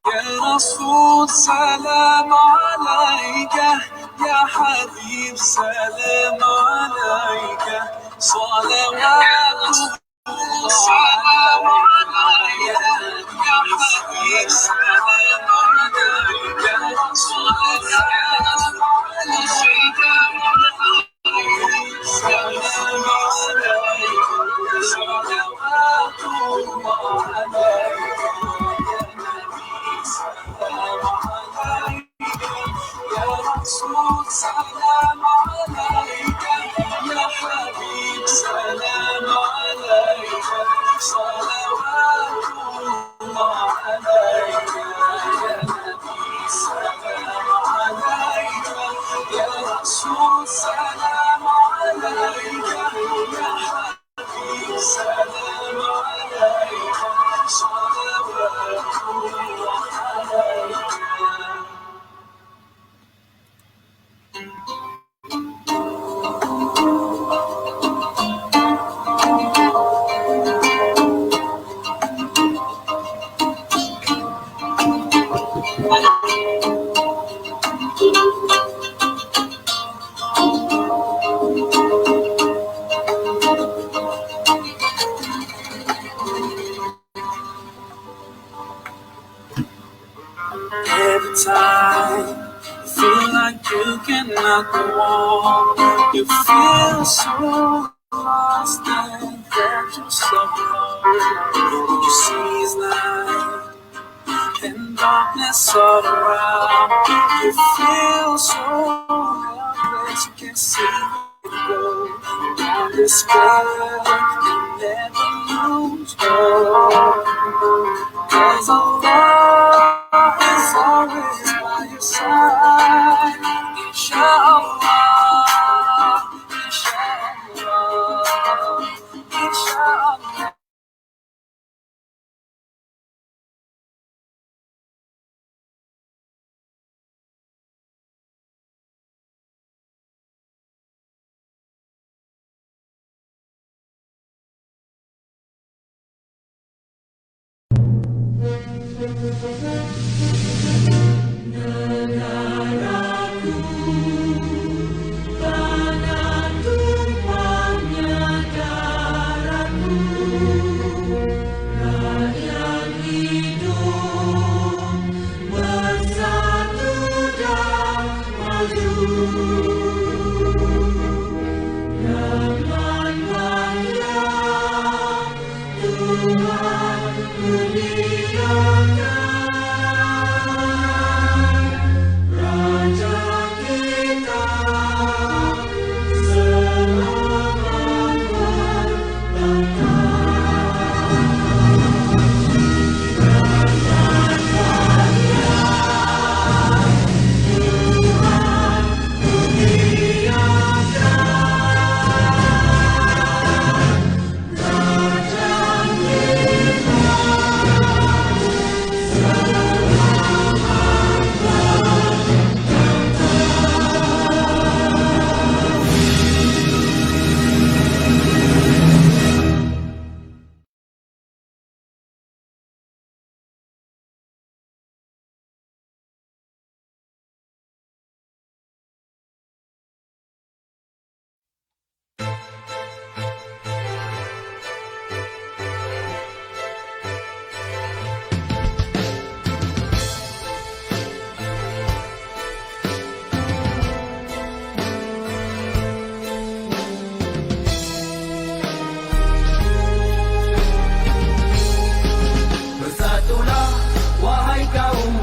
يا رسول سلام عليك، يا حبيب سلام عليك، صلوات الله عليك، يا حبيب سلام عليك، صلوات عليك، سلام عليك، صلوات الله عليك، سلام عليك يا رسول سلام عليك، يا حبيب سلام عليك، صلوات الله عليك يا نبي سلام عليك، يا رسول سلام عليك، يا حبيب سلام عليك، صلوات الله عليك. Every time you feel like you cannot go on, you feel so lost and that you're so alone. You see his light and darkness all around. You feel so helpless, you can't see where to go. Don't despair and never lose hope, 'cause Allah is always by your side. Inshallah, inshallah, inshallah.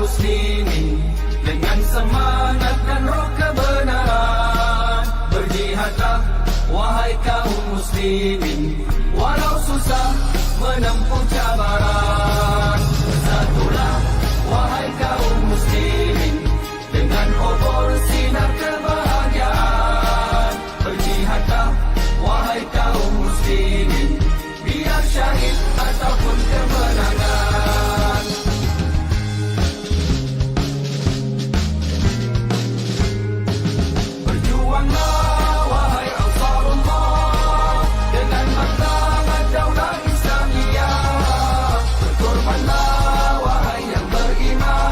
muslimin dengan semangat dan roh kebenaran. Berjihadlah wahai kaum muslimin, walau susah menempuh cabaran. Bersatulah wahai kaum muslimin dengan obor sinar kebahagiaan. Berjihadlah wahai kaum muslimin, biar syahid ataupun kemenangan. Berkorbanlah wahai yang beriman.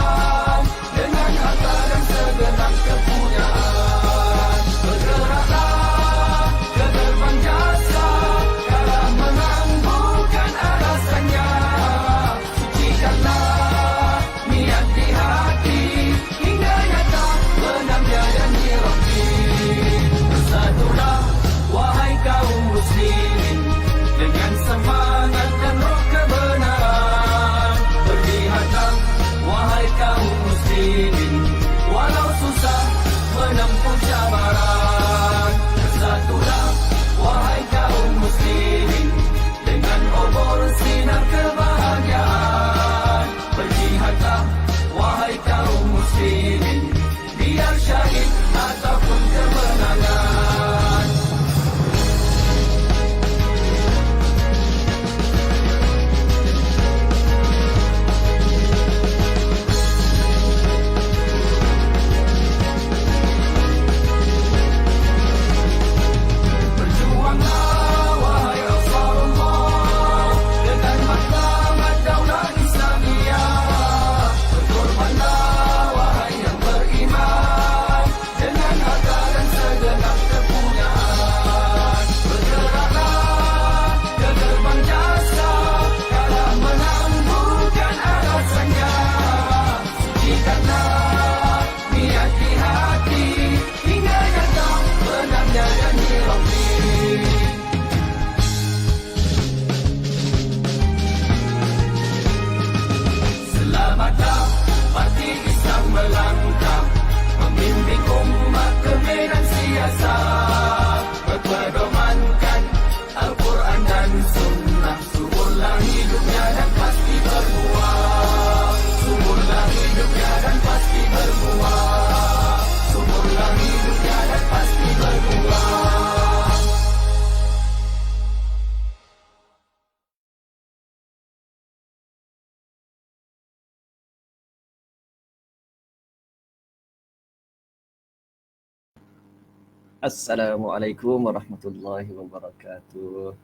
Assalamualaikum warahmatullahi wabarakatuh.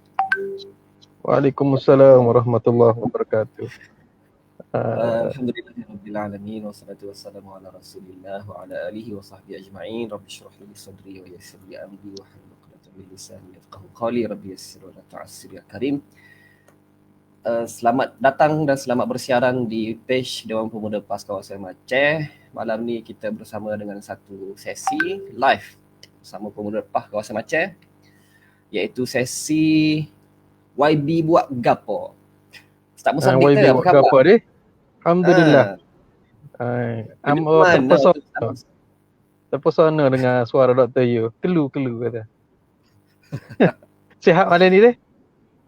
Waalaikumsalam warahmatullahi wabarakatuh. Alhamdulillahirabbil alamin wassalatu wassalamu ala Rasulillah wa ala alihi wa sahbihi ajma'in. Rabbi shrah li sadri wa yassir li amri wa hlul 'uqdatam min lisani yafqahu qawli. Rabbi yassir wa la tu'assir ya karim. Selamat datang dan selamat bersiaran di page Dewan Pemuda PAS Kawasan Aceh. Malam ni kita bersama dengan satu sesi live bersama Pemuda PAS Kawasan Aceh, iaitu sesi YB buat gapo. Ustaz Musa YB kita buat gapo deh? Alhamdulillah. Terpesona dengan suara Dr. Yu. Kelu kata. Sihat malam ni deh?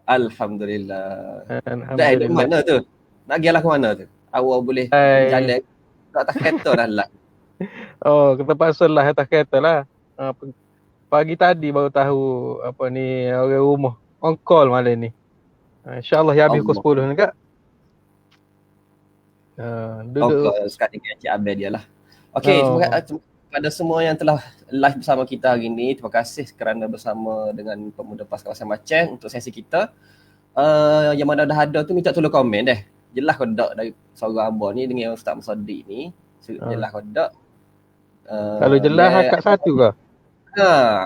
Alhamdulillah. Alhamdulillah. Dah mana tu? Nak pergi lah ke mana tu? Awak boleh jalan kat atas kereta dah lah. Oh, kita pasal lah atas kereta lah. Pagi tadi baru tahu apa ni orang rumah on call malam ni. InsyaAllah ya habis pukul 10 ni kak. Duduk sekarang dengan Encik Abel dia lah. Okey, terima kasih kepada semua yang telah live bersama kita hari ini. Terima kasih kerana bersama dengan Pemuda PAS Kawasan Aceh untuk sesi kita. Yang mana dah ada tu minta tolong komen deh. Jelas kau tak dari suara abang ni dengan Ustaz Musaddiq ni. Jelas kau tak. Kalau jelas akak satu ke?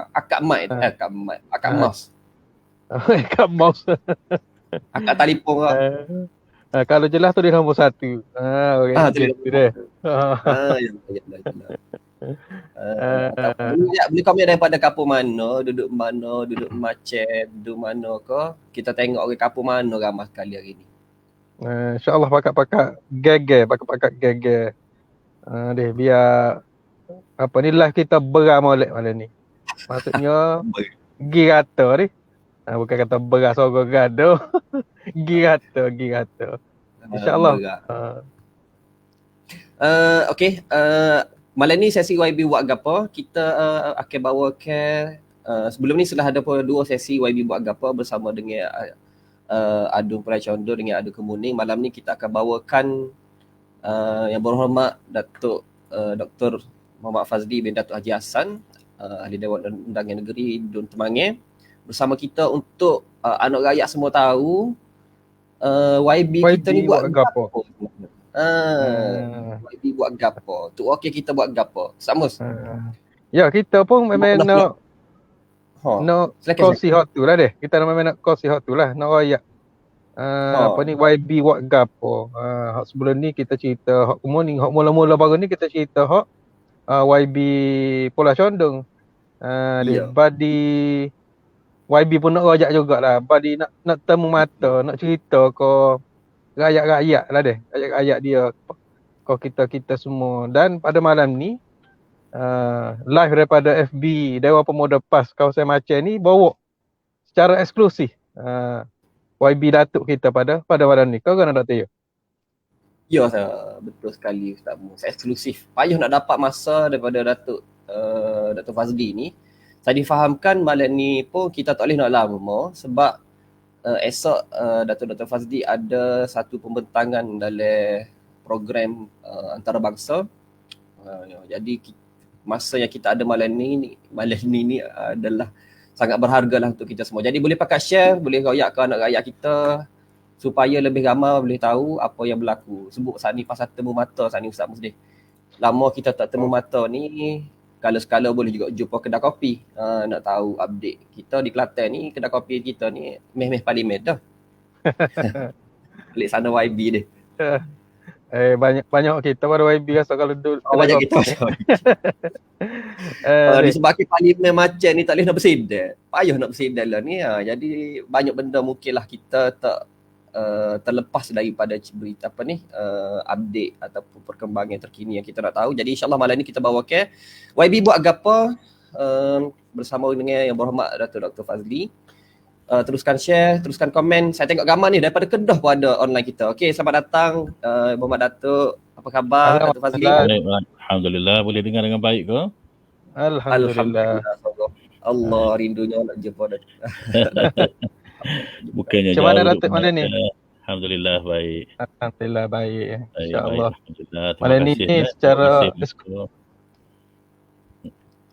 Akak mic, akak mouse. Akak mouse. Akak telefon ke? Kalau jelas tu dia nombor 1. Okey. Dia. Boleh komen daripada kapur mana, duduk mana, duduk macam, duduk mana ke. Kita tengok orang kapur mana ramai sekali hari ni. InsyaAllah pakak-pakak geger. Deh biar apa ni live kita beramolek malam ni. Maksudnya girata ni. Bukan kata beras sorok gado. girata. InsyaAllah. Okey. Malam ni sesi YB buat gapo. Kita akan bawa ke sebelum ni sudah ada pun 2 sesi YB buat gapo bersama dengan Adu Perai Condor dengan Adu Kemuning. Malam ni kita akan bawakan yang berhormat Datuk Dr. Muhammad Fazli bin Datuk Haji Hassan, Ahli Dewan Undangan Negeri Dun Temanggil, bersama kita untuk anak rakyat semua tahu YB kita ni buat gapo. YB buat gapo. Tu okey kita buat gapo. Samus. Ya, kita pun memang nak kongsi hot tu lah deh. Kita memang nak kongsi hot tu lah. Nak rakyat. Apa ni YB buat gapo. Hot sebelum ni kita cerita hot kemuning. Hot mula-mula baru ni kita cerita hot YB Pulau Condong. Badi YB pun nak rajak jugalah. Badi nak temu mata, nak cerita ke rakyat-rakyat lah deh. Rakyat-rakyat dia ke kita semua. Dan pada malam ni live daripada FB Dewan Pemuda PAS Kawasan Aceh ni bawa secara eksklusif YB Datuk kita pada malam ni. Kau kan nak tahu? Ya, betul sekali Ustaz Mus. Eksklusif. Payah nak dapat masa daripada Datuk Fazli ni. Saya difahamkan malam ni pun kita tak boleh nak lama sebab esok Datuk Fazli ada satu pembentangan dalam program antarabangsa. Jadi masa yang kita ada malam ni adalah sangat berharga lah untuk kita semua. Jadi boleh pakai share, boleh royak ke anak rakyat kita supaya lebih ramai boleh tahu apa yang berlaku. Sebut saat ni pasal temu mata saat ni Ustaz Musdih. Lama kita tak temu mata ni, sekala-sekala boleh juga jumpa kedai kopi. Nak tahu update kita di Kelantan ni, kedai kopi kita ni meh-meh parlimen dah. Balik sana YB dia. Banyak kita pada YB rasa kalau duduk. Banyak kita macam disebabkan parlimen macam ni tak boleh nak bersidang. Payah nak bersidang lah ni. Jadi banyak benda mungkinlah kita tak terlepas daripada berita apa ni update ataupun perkembangan terkini yang kita nak tahu. Jadi insyaAllah malam ni kita bawa ke YB buat gapo bersama dengan yang berhormat Datuk Dr. Fazli. Teruskan share, teruskan komen. Saya tengok gambar ni daripada Kedah pun ada online kita. Okey, selamat datang Berhormat Datuk. Apa khabar Datuk Fazli? Alhamdulillah, boleh dengar dengan baik ke? Alhamdulillah. Allah rindunya nak jumpa Datuk. Bukannya macam mana Datuk malam ni? Alhamdulillah baik. Alhamdulillah baik. InsyaAllah. Malam ni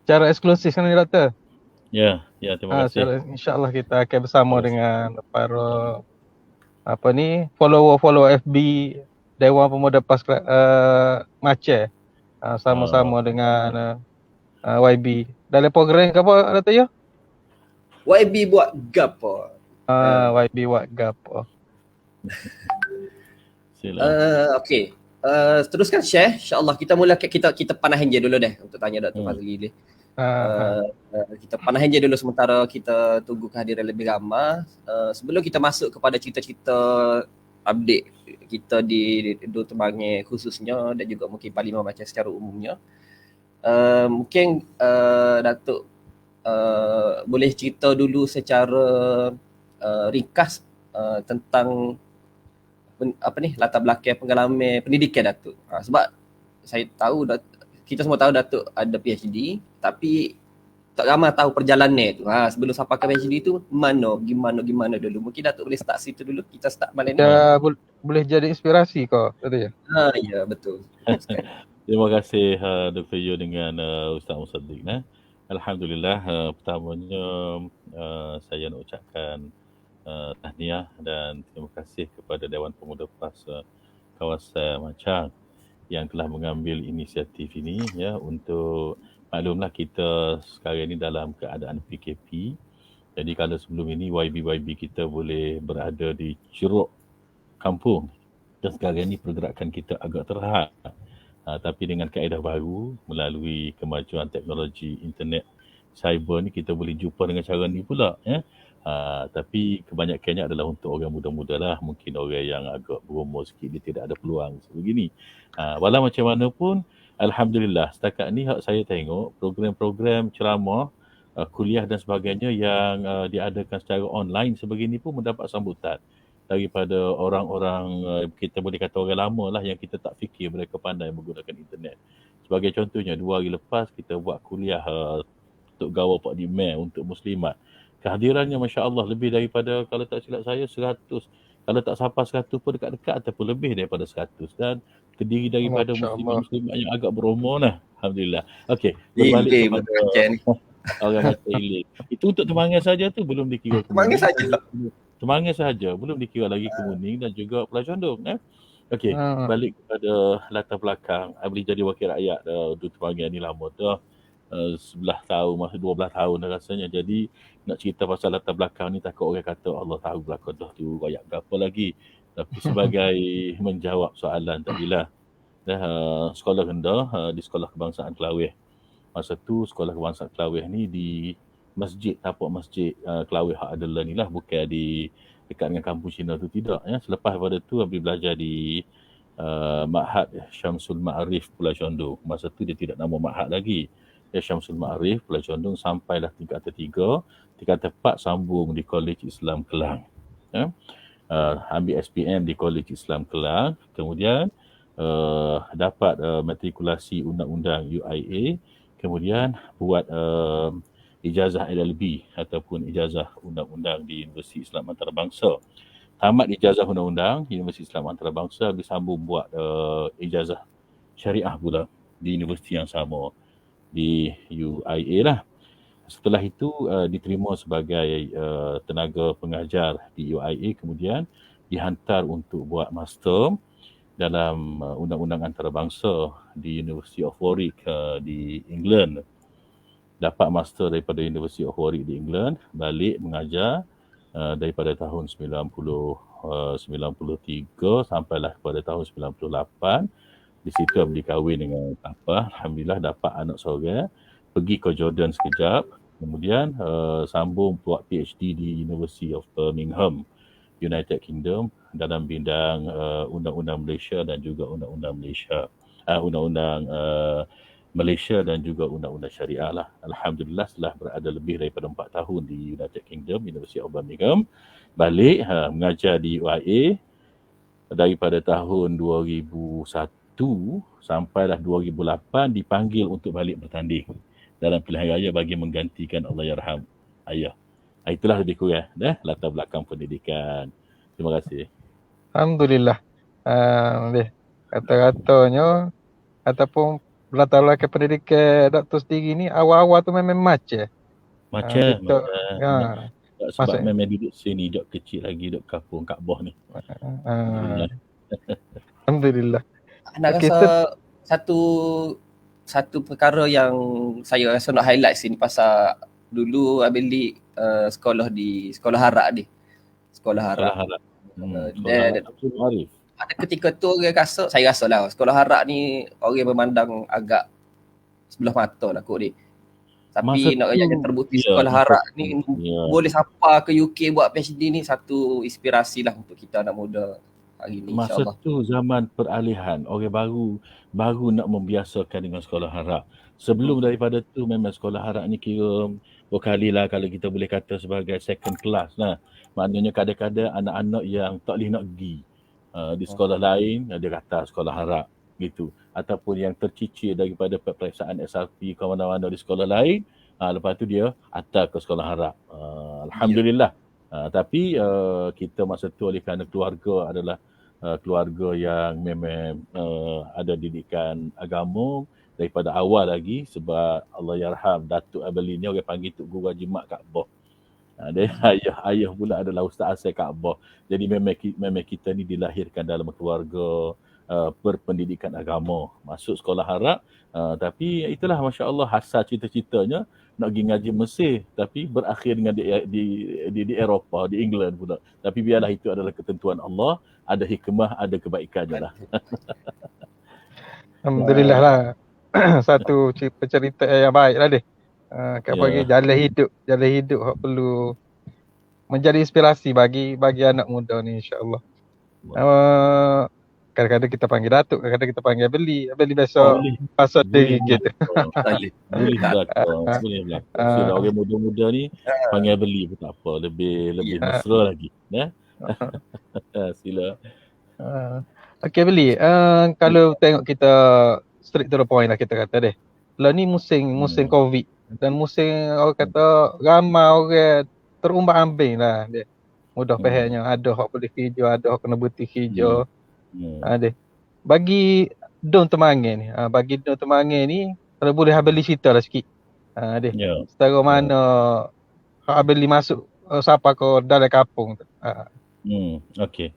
secara eksklusif kan ni Datuk? Ya, terima kasih. InsyaAllah kita akan bersama dengan para follower FB Dewan Pemuda Aceh, sama-sama dengan YB. Dalam program ke apa Dato' ya? YB buat gapo. YB buat gapo. Sila. Okey. Teruskan share. InsyaAllah kita mula kita panahin je dulu deh untuk tanya Dato' Fazli ni. Kita panahin je dulu sementara kita tunggu kehadiran lebih ramai. Sebelum kita masuk kepada cerita-cerita update kita di Dua Terbangir khususnya dan juga mungkin Parlimen Aceh secara umumnya, mungkin Datuk boleh cerita dulu secara ringkas tentang latar belakang pengalaman pendidikan Datuk. Sebab saya tahu kita semua tahu Datuk ada PhD, tapi tak ramai tahu perjalanan tu. Sebelum sampai ke PhD tu gimana dulu. Mungkin Datuk boleh start situ dulu. Kita start malam ni. Boleh jadi inspirasi kau, Datuk ya? Ya, betul. Terima kasih Dr. Yu dengan Ustaz Musaddiq. Alhamdulillah, pertamanya saya nak ucapkan tahniah dan terima kasih kepada Dewan Pemuda PAS kawasan Machang yang telah mengambil inisiatif ini ya, untuk maklumlah kita sekarang ini dalam keadaan PKP. Jadi kalau sebelum ini YB kita boleh berada di ceruk kampung dan sekarang ini pergerakan kita agak terhad. Tapi dengan kaedah baru melalui kemajuan teknologi internet cyber ni kita boleh jumpa dengan cara ni pula ya. Tapi kebanyakannya adalah untuk orang muda-muda lah. Mungkin orang yang agak berumur sikit dia tidak ada peluang sebegini. Walau macam mana pun, alhamdulillah setakat ni saya tengok program-program ceramah, kuliah dan sebagainya yang diadakan secara online sebegini pun mendapat sambutan daripada orang-orang, kita boleh kata orang lama lah yang kita tak fikir mereka pandai menggunakan internet. Sebagai contohnya 2 hari lepas kita buat kuliah untuk gawai Pak Dimer untuk Muslimat. Kehadirannya Masya Allah lebih daripada, kalau tak silap saya, 100. Kalau tak sampai 100 pun dekat-dekat ataupun lebih daripada 100. Dan terdiri daripada Muslimat yang agak berumur lah. Alhamdulillah. Okey, berbalik kepada orang Aceh Ilir. Itu untuk Temangan saja tu, belum dikira Temangan saja, belum dikira lagi Kemuning dan juga Pulau Condong. Okey, balik kepada latar belakang. I boleh jadi wakil rakyat Dua Temangan ni lama dah. 11 tahun, masa 12 tahun dah rasanya. Jadi nak cerita pasal latar belakang ni takut orang kata Allah tahu belakang dah tu rakyat apa lagi. Tapi sebagai menjawab soalan tadilah, sekolah rendah di Sekolah Kebangsaan Kelawih. Masa tu Sekolah Kebangsaan Kelawih ni di masjid, tapak masjid Kelawih Hak Adalah ni lah, bukan di dekat dengan kampung Cina tu, tidak ya. Selepas pada tu ambil belajar di Ma'had Syamsul Ma'arif Pulau Condong. Masa tu dia tidak nama Ma'had lagi, Syamsul Ma'arif Pulau Condong, sampailah tingkatan 3, tingkatan 4 sambung di Kolej Islam Kelang ya. Ambil SPM di Kolej Islam Kelang, kemudian dapat matrikulasi undang-undang UIA, kemudian buat ijazah LLB ataupun ijazah undang-undang di Universiti Islam Antarabangsa. Tamat ijazah undang-undang Universiti Islam Antarabangsa, habis sambung buat ijazah syariah pula di universiti yang sama, di UIA lah. Setelah itu diterima sebagai tenaga pengajar di UIA, kemudian dihantar untuk buat master dalam undang-undang antarabangsa di University of Warwick di England. Dapat master daripada University of Warwick di England, balik mengajar daripada tahun 93 sampailah kepada tahun 98. Di situ beli kahwin dengan alhamdulillah dapat anak seorang, pergi ke Jordan sekejap, kemudian sambung buat PhD di University of Birmingham, United Kingdom, dalam bidang undang-undang Malaysia dan juga undang-undang Malaysia dan juga undang-undang syariah lah. Alhamdulillah setelah berada lebih daripada 4 tahun di United Kingdom, University of Birmingham, balik mengajar di UIA daripada tahun 2001 sampailah 2008 dipanggil untuk balik bertanding dalam pilihan raya bagi menggantikan Allahyarham ayah. Itulah lebih kurang latar belakang pendidikan. Terima kasih. Alhamdulillah. Kata-katanya ataupun latar belakang pendidikan Dr. sendiri ni awal-awal tu memang macam Macam Kita sebab masa memang duduk sini, duduk kecil lagi, duduk kampung Kak Boh ni. Alhamdulillah. Alhamdulillah. Nak Okey, rasa satu perkara yang saya rasa nak highlight sini pasal dulu Abang Lee sekolah di Sekolah Harak ni. Sekolah Harak. Harap. Dan Arif. pada ketika tu orang rasa, saya rasa lah Sekolah Harak ni orang memandang agak sebelah mata lah kot ni. Tapi Masa nak tu, yang terbukti ya, Sekolah masa Harak tu, ni ya. boleh sampai ke UK buat PhD ni satu inspirasi lah untuk kita anak muda hari ni, Masa insyaAllah. tu zaman peralihan, orang baru nak membiasakan dengan sekolah harap. Sebelum daripada tu memang sekolah harap ni kira berkali lah kalau kita boleh kata sebagai second class lah. Maknanya kadang-kadang anak-anak yang tak boleh nak pergi di sekolah lain, dia kata sekolah harap gitu. Ataupun yang tercicir daripada peperiksaan SRP ke mana-mana di sekolah lain, lepas tu dia hantar ke sekolah harap. Alhamdulillah. Tapi kita masa tu oleh kerana keluarga adalah keluarga yang memang ada didikan agama daripada awal lagi, sebab Allah yarham Datuk Abeli ni orang panggil Tok Guru Haji Mat Kaabah. Dia ayah pula adalah Ustaz Asai Kaabah. Jadi memang kita ni dilahirkan dalam keluarga berpendidikan agama, masuk sekolah harap, tapi itulah masya-Allah hasal cita-citanya nak pergi ngaji Mesir, tapi berakhir dengan di Eropah, di England pula. Tapi biarlah itu adalah ketentuan Allah, ada hikmah, ada kebaikannya lah. Alhamdulillah lah. Satu cerita yang baik lah deh. Kat bagi jalan hidup hak perlu menjadi inspirasi bagi anak muda ni, insya-Allah. Kadang-kadang kita panggil Datuk, kadang-kadang kita panggil Abeli besok pasal diri kita. Boleh belakang. Sila orang muda-muda ni panggil Abeli pun tak apa, lebih mesra lagi. Sila. Okey Abeli, kalau tengok kita straight to the point lah kita kata deh. Lah ni musim Covid dan musim orang kata ramai orang terumbang-ambing lah dia. Mudah fahamnya, ada hak boleh kerja, ada hak kena berhenti kerja. Deh. Bagi Don Temangan ni, kalau boleh Abeli cerita lah sikit. Deh. Setara mana hak Abeli masuk siapa ke dalam kampung tu. Okey.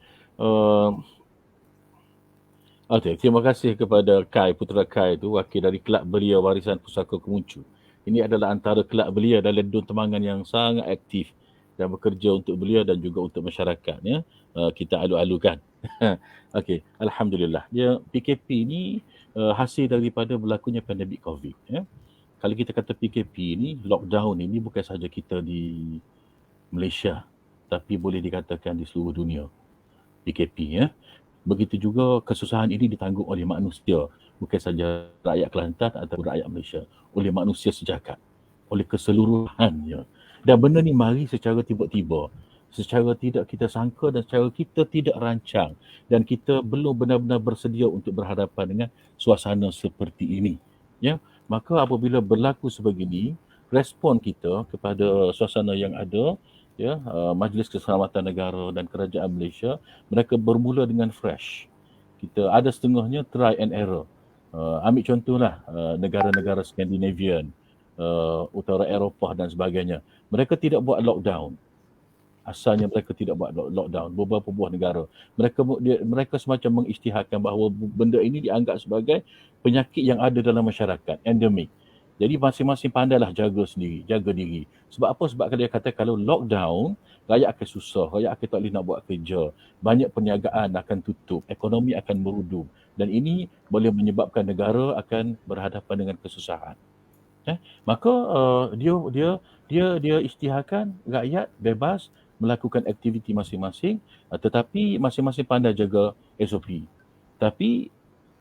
Okey, terima kasih kepada Kai, Putera Kai tu, wakil dari Kelab Belia Warisan Pusaka Kemuncu. Ini adalah antara kelab belia dalam Don Temangan yang sangat aktif dan bekerja untuk belia dan juga untuk masyarakat. Ya. Kita alu-alukan. Okey, alhamdulillah. Dia PKP ni hasil daripada berlakunya pandemik Covid. Ya. Kalau kita kata PKP ni, lockdown ini bukan sahaja kita di Malaysia, tapi boleh dikatakan di seluruh dunia. PKP ya. Begitu juga kesusahan ini ditanggung oleh manusia, bukan saja rakyat Kelantan atau rakyat Malaysia, oleh manusia sejagat, oleh keseluruhannya. Dan benda ni mari secara tiba-tiba, secara tidak kita sangka dan secara kita tidak rancang, dan kita belum benar-benar bersedia untuk berhadapan dengan suasana seperti ini. Ya, maka apabila berlaku sebegini, respon kita kepada suasana yang ada, ya, Majlis Keselamatan Negara dan Kerajaan Malaysia, mereka bermula dengan fresh. Kita ada setengahnya try and error. Ambil contohlah negara-negara Skandinavian, utara Eropah dan sebagainya. Mereka tidak buat lockdown. Asalnya mereka tidak buat lockdown. Beberapa buah negara. Mereka semacam mengisytiharkan bahawa benda ini dianggap sebagai penyakit yang ada dalam masyarakat, endemik. Jadi masing-masing pandailah jaga diri. Sebab apa? Sebab dia kata kalau lockdown, rakyat akan susah, rakyat akan tak boleh nak buat kerja, banyak perniagaan akan tutup, ekonomi akan merudum, dan ini boleh menyebabkan negara akan berhadapan dengan kesusahan. Maka dia isytiharkan rakyat bebas melakukan aktiviti masing-masing, tetapi masing-masing pandai jaga SOP. Tapi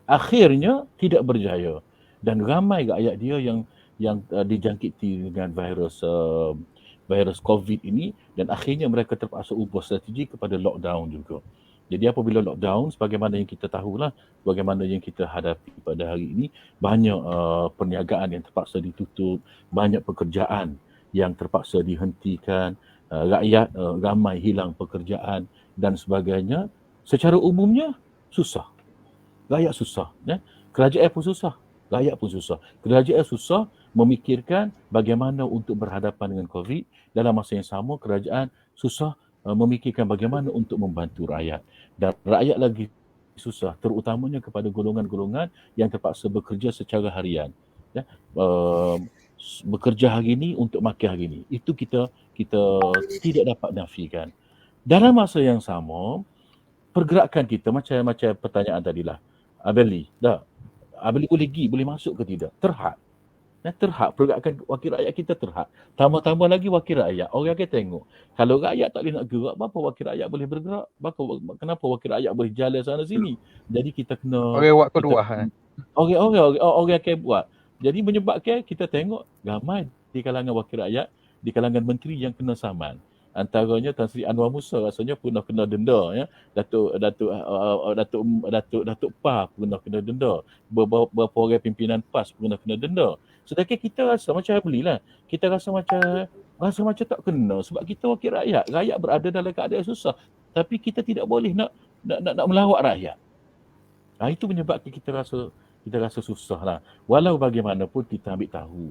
akhirnya tidak berjaya. Dan ramai rakyat dia yang dijangkiti dengan virus COVID ini, dan akhirnya mereka terpaksa ubah strategi kepada lockdown juga. Jadi apabila lockdown, sebagaimana yang kita tahulah, bagaimana yang kita hadapi pada hari ini, banyak perniagaan yang terpaksa ditutup, banyak pekerjaan yang terpaksa dihentikan, rakyat ramai hilang pekerjaan dan sebagainya. Secara umumnya susah. Rakyat susah, ya. Kerajaan pun susah. Rakyat pun susah. Kerajaan susah, memikirkan bagaimana untuk berhadapan dengan COVID. Dalam masa yang sama, kerajaan susah memikirkan bagaimana untuk membantu rakyat. Dan rakyat lagi susah, terutamanya kepada golongan-golongan yang terpaksa bekerja secara harian. Ya, bekerja hari ini untuk makan hari ini. Itu kita tidak dapat nafikan. Dalam masa yang sama, pergerakan kita macam pertanyaan tadilah. Abeli boleh masuk ke tidak? Terhad. Terhad, pergerakan wakil rakyat kita terhad. Tambah-tambah lagi wakil rakyat. Orang akan tengok. Kalau rakyat tak boleh nak gerak, kenapa wakil rakyat boleh bergerak? Kenapa wakil rakyat boleh jalan sana sini? Jadi kita kena... Orang buat kedua. Orang akan buat. Jadi menyebabkan kita tengok ramai di kalangan wakil rakyat, di kalangan menteri yang kena saman. Antaranya Tan Sri Anwar Musa rasanya pernah kena denda, ya. Datuk PAS pernah kena denda. Beberapa orang pimpinan PAS pernah kena denda. Sedangkan kita rasa macam belilah. Kita rasa macam tak kena sebab kita wakil rakyat. Rakyat berada dalam keadaan susah. Tapi kita tidak boleh nak melawat rakyat. Itu menyebabkan kita rasa susah lah. Walau bagaimanapun kita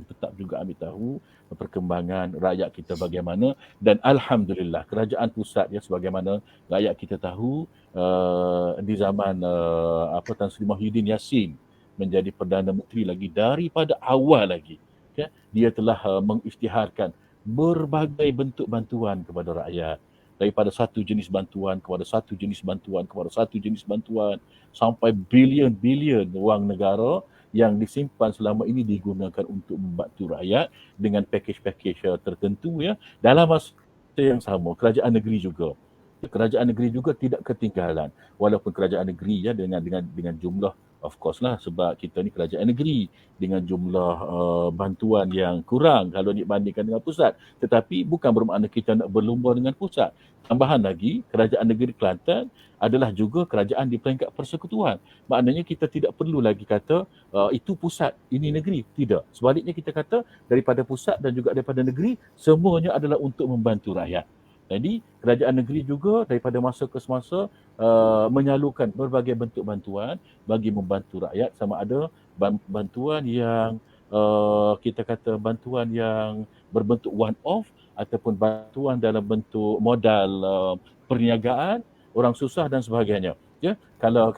tetap juga ambil tahu perkembangan rakyat kita bagaimana. Dan Alhamdulillah kerajaan pusat, ya, sebagaimana rakyat kita tahu di zaman Tan Sri Muhyiddin Yassin menjadi Perdana Menteri lagi, daripada awal lagi, ya, dia telah mengisytiharkan berbagai bentuk bantuan kepada rakyat. Daripada satu jenis bantuan kepada satu jenis bantuan kepada satu jenis bantuan sampai bilion-bilion wang negara yang disimpan selama ini digunakan untuk membantu rakyat dengan pakej-pakej tertentu, ya. Dalam masa yang sama, kerajaan negeri juga tidak ketinggalan. Walaupun kerajaan negeri, ya, dengan jumlah, of course lah, sebab kita ni kerajaan negeri dengan jumlah bantuan yang kurang kalau dibandingkan dengan pusat. Tetapi bukan bermakna kita nak berlumba dengan pusat. Tambahan lagi, kerajaan negeri Kelantan adalah juga kerajaan di peringkat persekutuan. Maknanya kita tidak perlu lagi kata itu pusat, ini negeri. Tidak. Sebaliknya kita kata daripada pusat dan juga daripada negeri, semuanya adalah untuk membantu rakyat. Jadi kerajaan negeri juga daripada masa ke semasa menyalurkan berbagai bentuk bantuan bagi membantu rakyat, sama ada bantuan yang kita kata bantuan yang berbentuk one off ataupun bantuan dalam bentuk modal perniagaan, orang susah dan sebagainya. Ya, kalau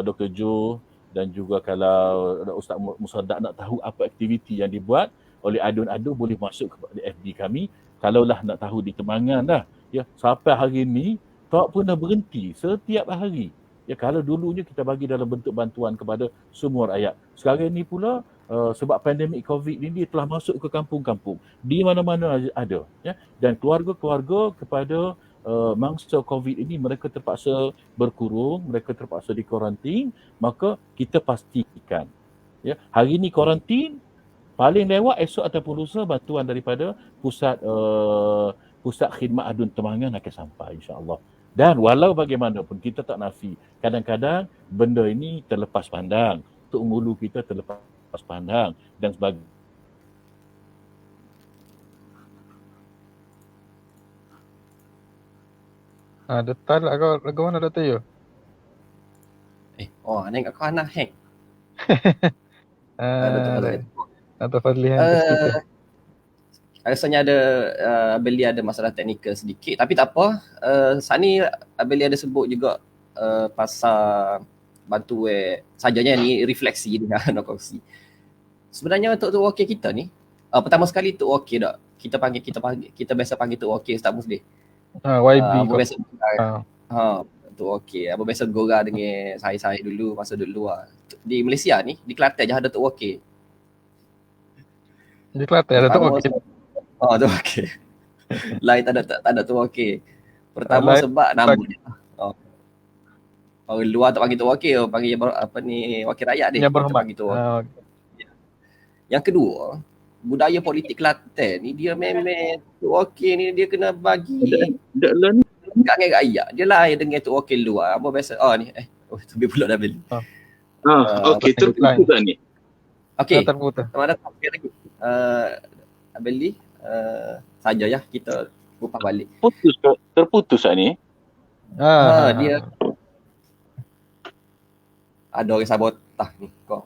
Dr. Jo dan juga kalau Ustaz Musaddiq nak tahu apa aktiviti yang dibuat oleh adun-adun, boleh masuk ke FB kami. Kalaulah nak tahu di Temangan dah, ya, sampai hari ni tak pernah berhenti setiap hari. Ya, kalau dulunya kita bagi dalam bentuk bantuan kepada semua rakyat. Sekarang ni pula sebab pandemik COVID ni, dia telah masuk ke kampung-kampung. Di mana-mana ada, ya. Dan keluarga-keluarga kepada mangsa COVID ini, mereka terpaksa berkurung, mereka terpaksa dikarantin, maka kita pastikan, ya, hari ni karantin, paling lewat esok ataupun lusa bantuan daripada pusat khidmat adun Temangan akan sampai, insya-Allah. Dan walau bagaimanapun kita tak nafi, kadang-kadang benda ini terlepas pandang, Tok Ngulu kita terlepas pandang dan sebagainya. Detail lah kau lagu mana Dr. Yo? Ni kat kau anak hack. Betul. Atau Fadlihan rasanya ada Abeli ada masalah teknikal sedikit, tapi tak apa. Sani Abeli ada sebut juga pasal bantuan sajanya ni refleksi dengan nak kongsi. Sebenarnya untuk wakil kita ni, pertama sekali Tok Wakil dak. Kita biasa panggil Tok Wakil Ustaz Musdih. YB kau. Biasa Tok Wakil. Apa biasa gorang dengan saya dulu masa dulu lah. Di Malaysia ni, di Kelantan je ada Tok Wakil. Di Kelantan ada Tok Wakil. Tok Wakil. Lain tak ada Tok Wakil. Pertama sebab nama dia. Orang luar tak panggil Tok Wakil, panggil apa ni, wakil rakyat dia. Yang berhormat. Tok Wakil. Yang kedua, budaya politik Kelantan ni dia memang Tok Wakil ni dia kena bagi dekat dengan rakyat. Dia lain dengan Tok Wakil luar. Apa biasa ni sambil pula dah beli. Okey, terputus tak ni? Okey. Terputus. Sama ada topik lagi. Abeli saja ya, kita upah balik. Terputus tak ni? Dia ada orang sabotah ni kau.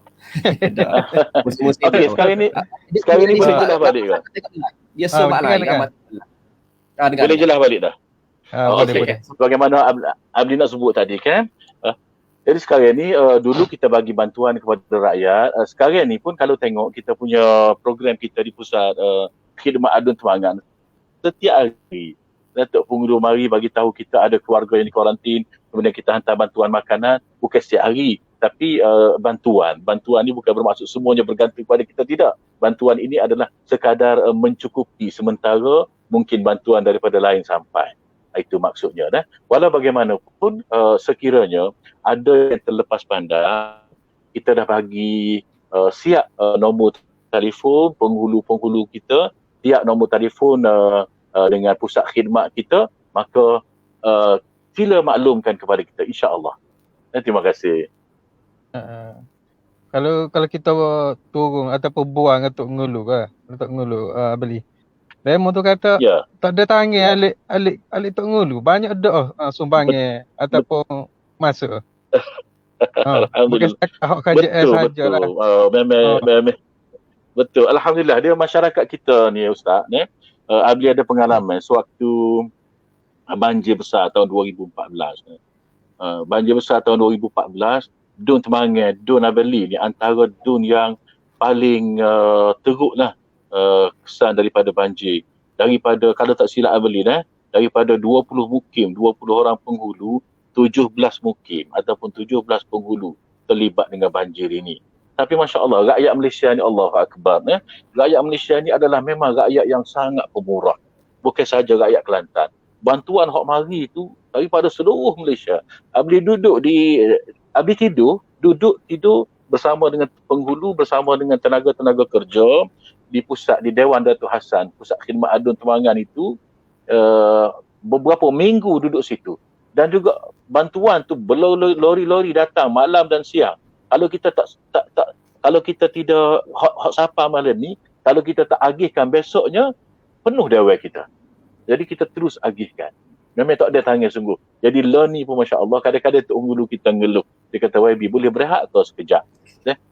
Musim-musim Okey, tu. sekarang ni boleh jelas balik ke? Dia sebab lah dengar. dengar. Boleh jelas balik dah? Boleh, Okey. boleh. Sebagaimana Abdi nak sebut tadi kan. Jadi sekarang ni dulu kita bagi bantuan kepada rakyat. Sekarang ni pun kalau tengok kita punya program kita di pusat khidmat adun Temangan, setiap hari Datuk Penghulu mari bagi tahu kita ada keluarga yang dikuarantin, kemudian kita hantar bantuan makanan, bukan setiap hari, tapi bantuan ni bukan bermaksud semuanya bergantung kepada kita, tidak. Bantuan ini adalah sekadar mencukupi sementara mungkin bantuan daripada lain sampai. Itu maksudnya dah. Walau bagaimanapun sekiranya ada yang terlepas pandang, kita dah bagi siap nombor telefon penghulu-penghulu kita, siap nombor telefon dengan pusat khidmat kita, maka sila maklumkan kepada kita, insya-Allah. Terima kasih. Kalau kita turun ataupun buang untuk ngulu beli. Demo tu kata tak ada tangan alik tok ngulu. Banyak dak sumbangan ataupun masa. Bukan setakat hak KJS sajalah. Memang betul. Alhamdulillah dia masyarakat kita ni Ustaz ni. Abli ada pengalaman sewaktu banjir besar tahun 2014. Banjir besar tahun 2014, Dun Temangan, Dun Abeli ni antara dun yang paling teruklah kesan daripada banjir. Daripada, kalau tak silap Abeli daripada 20 mukim, 20 orang penghulu, 17 mukim ataupun 17 penghulu terlibat dengan banjir ini. Tapi Masya Allah, rakyat Malaysia ni, Allahu Akbar. Rakyat Malaysia ni adalah memang rakyat yang sangat pemurah. Bukan sahaja rakyat Kelantan. Bantuan hak mari tu daripada seluruh Malaysia. Abli tidur bersama dengan penghulu, bersama dengan tenaga-tenaga kerja di Dewan Datuk Hassan, Pusat Khidmat Adun Temangan itu, beberapa minggu duduk situ. Dan juga bantuan tu berlori-lori datang malam dan siang. Kalau kita kalau kita tidak hot sapa malam ni, kalau kita tak agihkan besoknya, penuh dewan kita. Jadi kita terus agihkan. Memang tak ada tangan sungguh. Jadi learning pun Masya Allah, kadang-kadang Tok Ngulu kita ngeluh. Dia kata, YB boleh berehat atau sekejap?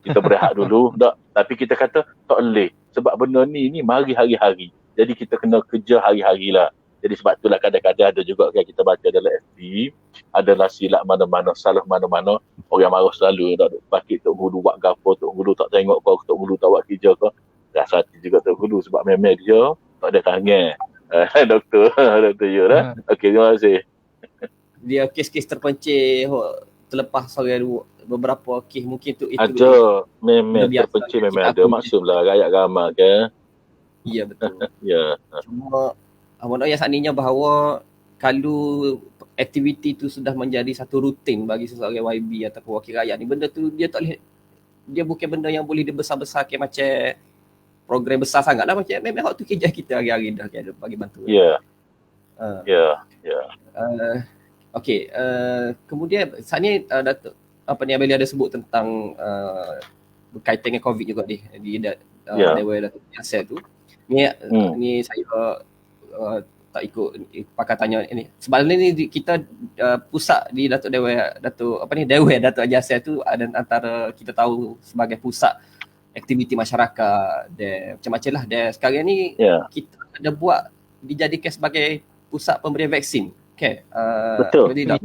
Kita berehat dulu. Tak. Tapi kita kata, tak boleh. Sebab benda ni mari hari-hari. Jadi kita kena kerja hari-hari lah. Jadi sebab itulah kadang-kadang ada juga yang kita baca dalam FB, adalah silap mana-mana, salah mana-mana, orang marah selalu, tak pakit Tok Ngulu buat gapo, Tok Ngulu tak tengok kau, Tok Ngulu tak buat kerja kau. Rasa hati juga Tok Ngulu sebab memang dia tak ada tangan. Doktor Yu dah. Okey, terima kasih. Dia kes-kes terpencil terlepas beberapa kes mungkin tu itu. Ada, memang terpencil memang ada. Maksudlah rakyat ramai kan. Ya betul. Ya. Cuma awak yang seandainya bahawa kalau aktiviti tu sudah menjadi satu rutin bagi seseorang YB ataupun wakil rakyat ni, benda tu dia tak boleh, dia bukan benda yang boleh dibesar-besarkan macam program besar sangat lah, macam memang hak tu kerja kita hari-hari dah kan, bagi bantuan. Ya. Okey, kemudian saat ni Datuk Abeli ada sebut tentang berkaitan dengan COVID juga di Dewan Datuk Yasser tu. Ni saya tak ikut pakatannya ini. Sebenarnya ni kita pusat di Dewan Datuk Yasser tu ada antara kita tahu sebagai pusat aktiviti masyarakat dan macam-macam lah. Dan sekarang ni kita ada buat dijadikan sebagai pusat pemberian vaksin. Okay. Betul. Mungkin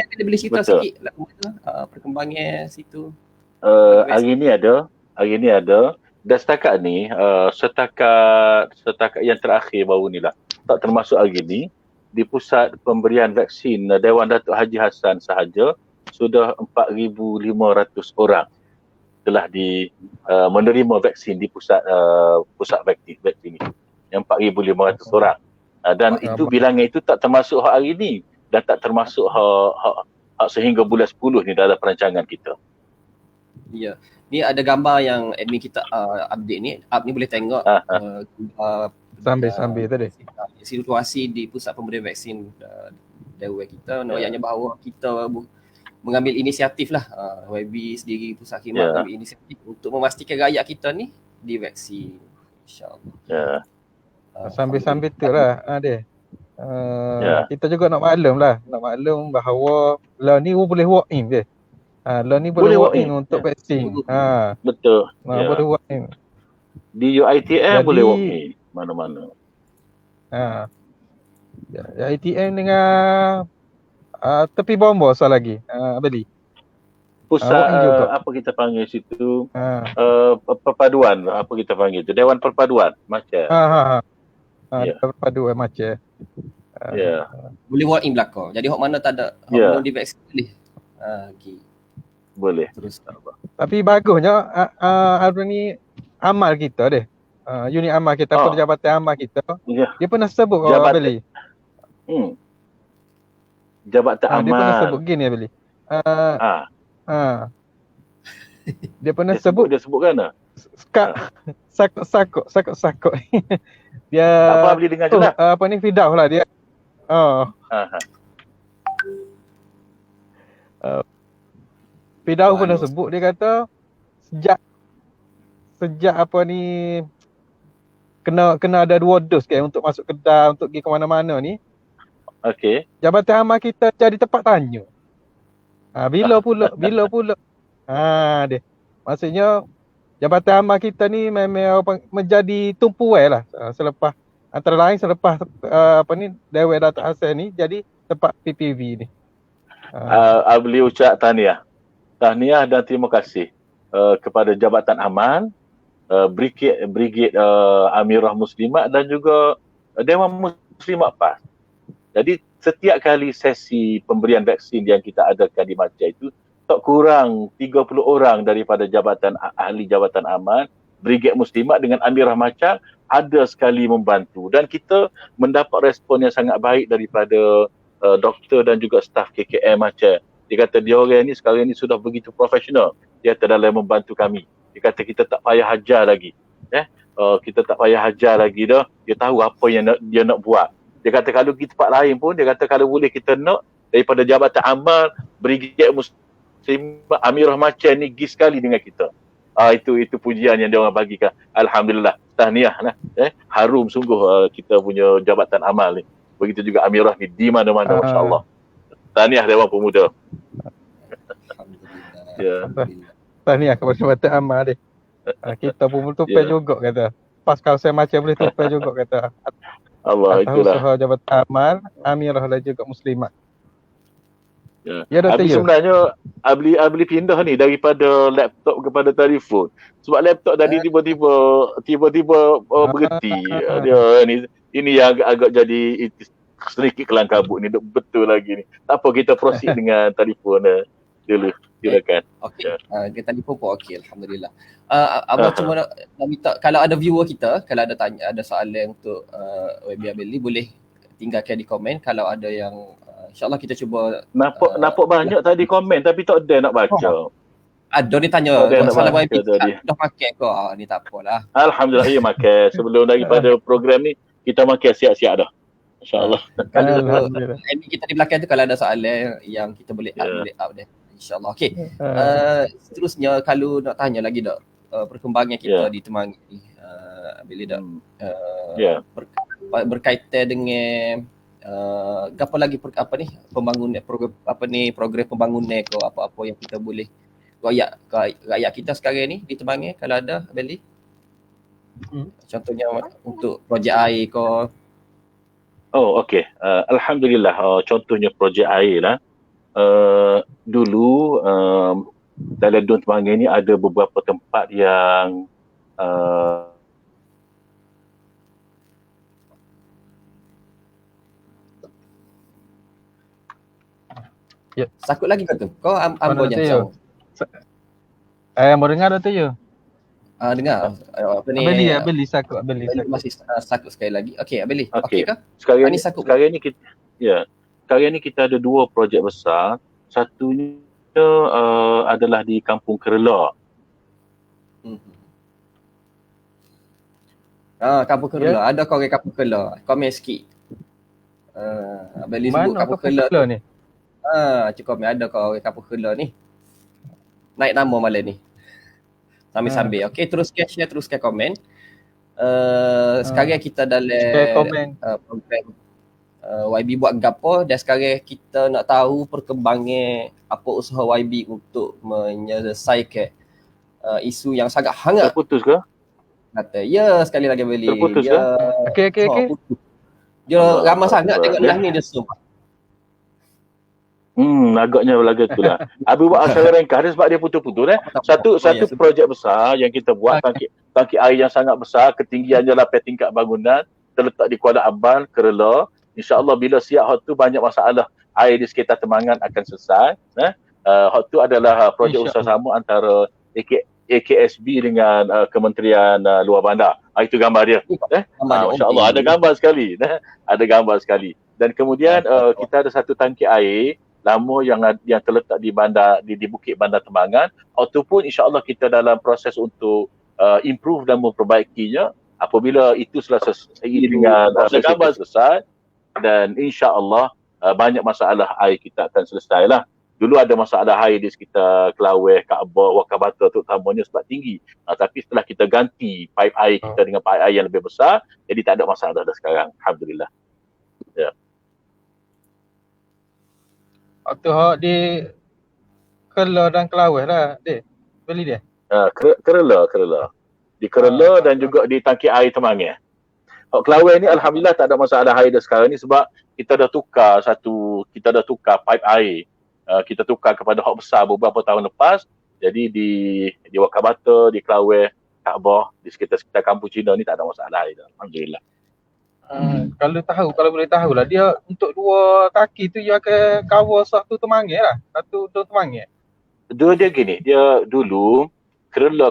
ada boleh cerita sikit lah perkembangan situ. Hari ni ada. Dan setakat ni, setakat yang terakhir baru ni lah, tak termasuk hari ni, di pusat pemberian vaksin Dewan Datuk Haji Hassan sahaja sudah 4,500 orang telah menerima vaksin di pusat vaksin ni. Yang 4,500 orang. Dan itu bilangan itu tak termasuk hari ni dan tak termasuk sehingga bulan 10 ni dalam perancangan kita. Ya. Ni ada gambar yang admin kita update ni. Ni boleh tengok sambil tadi. Situasi di pusat pemberian vaksin Dewan kita. Nampaknya bahawa kita mengambil inisiatif lah. YB sendiri pusat khidmat ambil inisiatif untuk memastikan rakyat kita ni divaksin. InsyaAllah. Sambil tu lah dia. Kita juga nak maklum bahawa lah ni boleh walk in je. Lo ni boleh Boleh walk walk in in. untuk vaksin. Betul. Boleh walk in. Di UiTM Jadi- boleh walk in mana-mana. ATM dengan tepi bomba satu lagi. Beli. Pusat walk in juga. apa kita panggil situ? Ha. Perpaduan, apa kita panggil tu? Dewan Perpaduan macam. Ya. Perpaduan macam. Ya. Boleh walk in belakang. Jadi hok mana tak ada, hok Ya. belum divaksin boleh. Okay. Boleh. Terus. Tapi bagusnya apa ni amal kita deh. Unit amal kita, Jabatan Amal kita. Ya. Dia pernah sebut Jabatan- Beli. Jabatan Dia pernah Amal. sebut gini Beli. Ah, Dia pernah dia sebut sebut kan? sakut. Dia Tak apa, boleh dengar je lah. apa ni Firdaus lah dia. Firdaus pernah sebut, dia kata sejak apa ni kena ada 2 dos kan untuk masuk kedai, untuk pergi ke mana-mana ni. Okey. Jabatan Amal kita jadi tempat tanya. Bila pula? Dia. Maksudnya Jabatan Amal kita ni memang menjadi tumpuan lah selepas antara lain selepas apa ni Dewan Datuk Hassan ni jadi tempat PPV ni. Abli ucap tahniah dan terima kasih kepada Jabatan Aman, Brigade Amirah Muslimat dan juga Dewan Muslimat PAS. Jadi setiap kali sesi pemberian vaksin yang kita adakan di Macang itu, tak kurang 30 orang daripada ahli Jabatan Aman, Brigade Muslimat dengan Amirah Macang ada sekali membantu, dan kita mendapat respon yang sangat baik daripada doktor dan juga staf KKM Macang. Dia kata dia orang ni sekarang ni sudah begitu profesional, dia dalam membantu kami. Dia kata kita tak payah hajar lagi. Kita tak payah hajar lagi dah. Dia tahu apa yang dia nak buat. Dia kata kalau pergi tempat lain pun, dia kata kalau boleh kita nak daripada Jabatan Amal, Brigade Muslimat, Amirah Macang ni pergi sekali dengan kita. Itu pujian yang dia orang bagikan. Alhamdulillah. Tahniah lah. Harum sungguh kita punya Jabatan Amal ni. Begitu juga Amirah ni di mana-mana, masya-Allah. Tahniah Dewan Pemuda. Ya. Tahniah kepada Jabatan Amal dia. Kita pun boleh tupai juga kata. Pas kalau saya macam boleh tupai juga kata. Allah, itulah. Usaha Jabatan Amal, Amirah dan juga Muslimat. Ya, Dr. Sebenarnya Abli pindah ni daripada laptop kepada telefon. Sebab laptop tadi tiba-tiba berhenti. Dia ini yang agak jadi sedikit kelang kabut ni. Betul lagi ni. Tak apa, kita proceed dengan telefon dulu. Silakan. Okey. Dia telefon pun okey, alhamdulillah. Abang cuma nak minta kalau ada viewer kita, kalau ada soalan untuk Webiar Beli, boleh tinggalkan di komen. Kalau ada yang insya-Allah kita cuba nampak banyak tadi komen tapi tak ada nak baca. Ada ni tanya masalah YB dah pakai ke? Ni tak apalah. Alhamdulillah, ya makan. Sebelum daripada program ni kita makan siap-siap dah. Insya-Allah. Kalau kita di belakang tu kalau ada soalan yang kita boleh up deh. InsyaAllah. Okey. Seterusnya kalau nak tanya lagi dak perkembangan kita di Temanggil ni. Bila dak berkaitan dengan apa lagi pembangunan program pembangunan ke apa-apa yang kita boleh rakyat kita sekarang ni di Temanggil kalau ada Beli. Contohnya untuk projek air ke. Oh okey. Alhamdulillah, contohnya projek air lah. Dulu dalam Dun Temanggil ni ada beberapa tempat yang Sakut lagi kau tu. Kau ambil je. Mau dengar tu ya? Dengar. Apa ni? Beli sakut. Masih sakut sekali lagi. Okey, Beli. Okey Okey ke? Sekarang ni kita ada 2 projek besar. Satunya adalah di Kampung Kerela. Kampung Kerela. Ada kau orang Kampung Kerela. Komen sikit. Beli sebut Kampung Kerela ni. Cukup ada kau orang Kampung Kerela ni. Naik nama malam ni. Sambil-sambil. Okey, teruskan share, teruskan komen. Sekarang kita dalam komen. program YB buat gapo, dan sekarang kita nak tahu perkembangan apa usaha YB untuk menyelesaikan isu yang sangat hangat. Terputus ke? Kata, ya sekali lagi beli. Terputus Dia, Okey. putus. Dia ramai sangat tengok live ni dia sumpah. Agaknya lagu tu lah. Abi buat secara ringkas sebab dia putus-putus. Satu projek besar yang kita buat, tangki air yang sangat besar, ketinggiannya 8 tingkat bangunan, terletak di Kuala Aban, Kerala. InsyaAllah bila siap hot tu banyak masalah air di sekitar Temangan akan selesai. Hot tu adalah projek usaha sama antara AKSB dengan Kementerian Luar Bandar. Itu gambar dia. Masya-Allah, ada gambar sekali. Ada gambar sekali. Dan kemudian kita ada satu tangki air lama yang terletak di bandar di Bukit Bandar Temangan. Itu pun insya-Allah kita dalam proses untuk improve dan memperbaikinya. Apabila itu selesai dengan gambar selesai, dan insya-Allah banyak masalah air kita akan selesai lah. Dulu ada masalah air di sekitar Kelaweh, Kaabah, Wakabata terutamanya sebab tinggi. Tapi setelah kita ganti pipe air kita dengan pipe air yang lebih besar, jadi tak ada masalah dah sekarang. Alhamdulillah. Ya. Waktu hak di Kerala dan Kelaweh lah, Dek. Beli dia. Kerala. Di Kerala dan juga di tangki air Temangan. Kelaweh ni alhamdulillah tak ada masalah air dah sekarang ni sebab kita dah tukar pipe air. Kita tukar kepada hok besar beberapa tahun lepas. Jadi di Wakabata, di Kelaweh, Kaabah, di sekitar kampung Cina ni tak ada masalah air dah. Alhamdulillah. Kalau boleh tahu lah, dia untuk 2 kaki tu dia akan cover satu Temangan lah. Satu untuk Temangan. Dia gini, dia dulu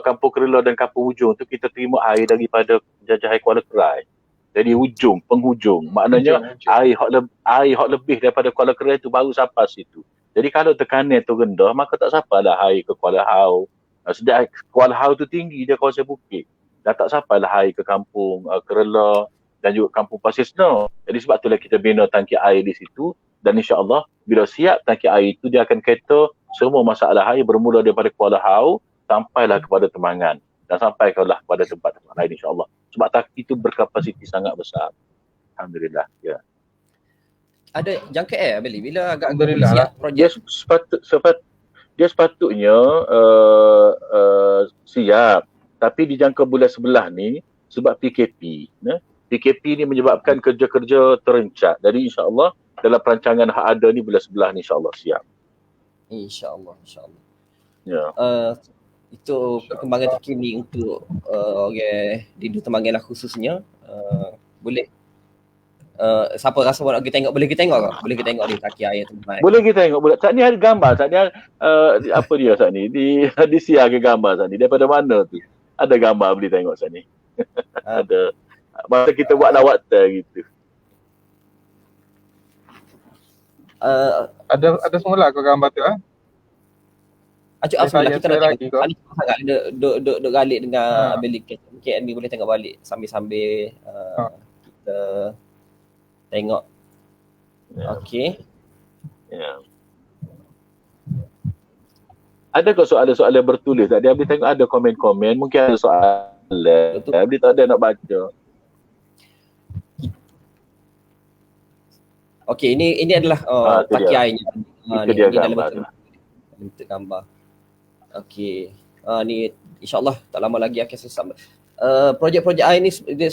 kampung Kerala dan kampung Hujung tu kita terima air daripada Jajahan Kuala Kerai. Jadi penghujung. Maknanya air hok lebih daripada Kuala Kerai tu baru sampai situ. Jadi kalau tekanan tu rendah, maka tak sampailah air ke Kuala Hau. Sedang Kuala Hau tu tinggi, dia kawasan bukit. Dan tak sampailah air ke kampung Kerala dan juga kampung Pasir Snow. Jadi sebab itulah kita bina tangki air di situ. Dan insya-Allah bila siap tangki air itu, dia akan cater semua masalah air bermula daripada Kuala Hau sampailah kepada Temangan. Dan sampaikanlah kepada tempat-tempat lain insya-Allah. Sebab tangki itu berkapasiti sangat besar. Alhamdulillah. Ya. Ada jangka Beli bila agak Alhamdulillah lah. Dia sepatutnya siap. Tapi dijangka bulan sebelah ni sebab PKP. PKP ni menyebabkan kerja-kerja terencat. Jadi insya-Allah dalam perancangan hak ada ni bulan sebelah ni insya-Allah siap. InsyaAllah. Ya. Itu perkembangan terkini untuk orang di Temangan lah khususnya. Boleh siapa rasa nak kita tengok, boleh kita tengok tak? Boleh kita tengok di kaki air Temangan. Boleh kita tengok. Saat ni ada gambar. Saat ni apa dia saat ni? Di share ke gambar saat ni. Daripada mana tu? Ada gambar boleh tengok saat ni. Ada. Masa kita buat lawatan gitu. Ada semula kau gambar tu Acuk Alhamdulillah kita nak tengok. Kali sangat duk galik dengan Beli mungkin admin boleh tengok balik sambil kita tengok. Okey. Ya. Ada ke soalan-soalan bertulis tak? Dia boleh tengok ada komen-komen, mungkin ada soalan. Dia tak ada nak baca. Okey, ini adalah kaki airnya. Itu dia gambar. Bentuk gambar. Okey. Ni insya-Allah tak lama lagi akan selesai. Projek-projek air ni dia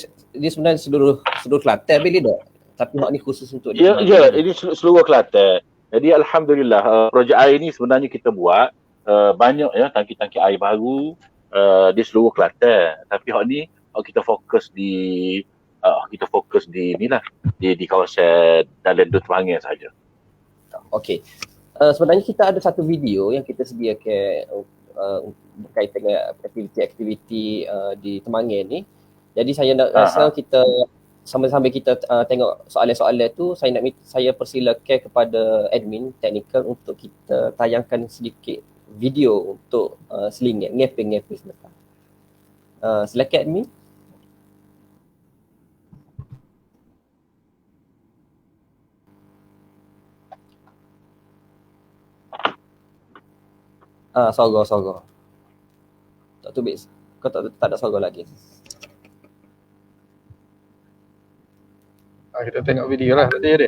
sebenarnya seluruh Kelantan boleh tak? Tapi hak ni khusus untuk dia. Ya, ini seluruh Kelantan. Jadi alhamdulillah projek air ni sebenarnya kita buat banyak ya tangki-tangki air baru di seluruh Kelantan. Tapi hak ni kita fokus di inilah di kawasan Dalan Temangan saja. Okey. Sebenarnya kita ada satu video yang kita sediakan berkaitan dengan aktiviti-aktiviti di Temangan ni. Jadi saya nak rasa kita sambil kita tengok soalan-soalan tu, saya persilakan kepada admin teknikal untuk kita tayangkan sedikit video untuk selingan ngeping sebentar. Silakan admin. Sorgo. Tak tu base. Kau tak ada sorgo lagi. Kita tengok video lah tadi dia.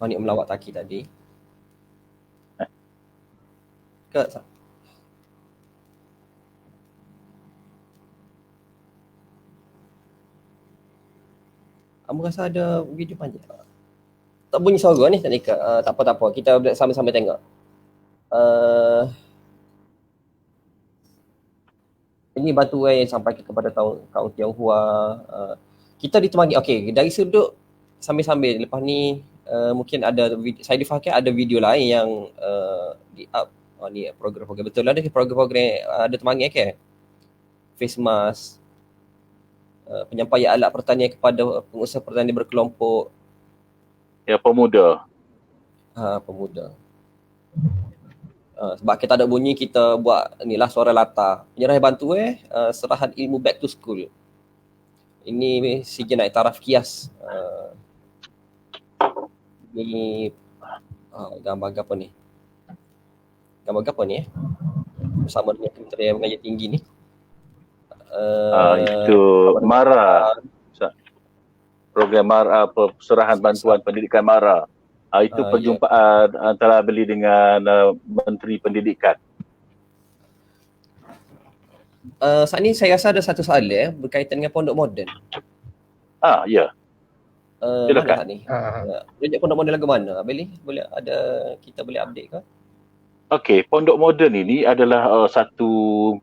Sonic melawat Taki tadi. Ke Kamu rasa ada video panjang? Tak bunyi suara ni tak dekat. Tak apa. Kita sama-sama tengok. Ini bantuan yang disampaikan kepada kaum Tionghoa. Kita ditemani. Okey, dari sudut sambil-sambil lepas ni mungkin ada saya difahamkan ada video lain yang di-up. Ni program-program betul ada program-program ada temangi ke? Face mask. Penyampaian alat pertanian kepada pengusaha pertanian berkelompok. Ya, pemuda. Pemuda. Sebab kita ada bunyi, kita buat ni lah suara latar. Penyerahan bantuan serahan ilmu back to school. Ini sijil naik taraf kias. Ni gambar apa ni? Gambar apa ni bersama dengan Kementerian Mengajar Tinggi ni. Itu MARA. Program MARA, Serahan Bantuan Pendidikan MARA. Itu perjumpaan antara beli dengan Menteri Pendidikan. Saat ni saya rasa ada satu soalan berkaitan dengan pondok moden. Ya. Silakan. Ni. Projek pondok moden lagu mana? Boleh ada kita boleh update ke? Okey, pondok moden ini adalah satu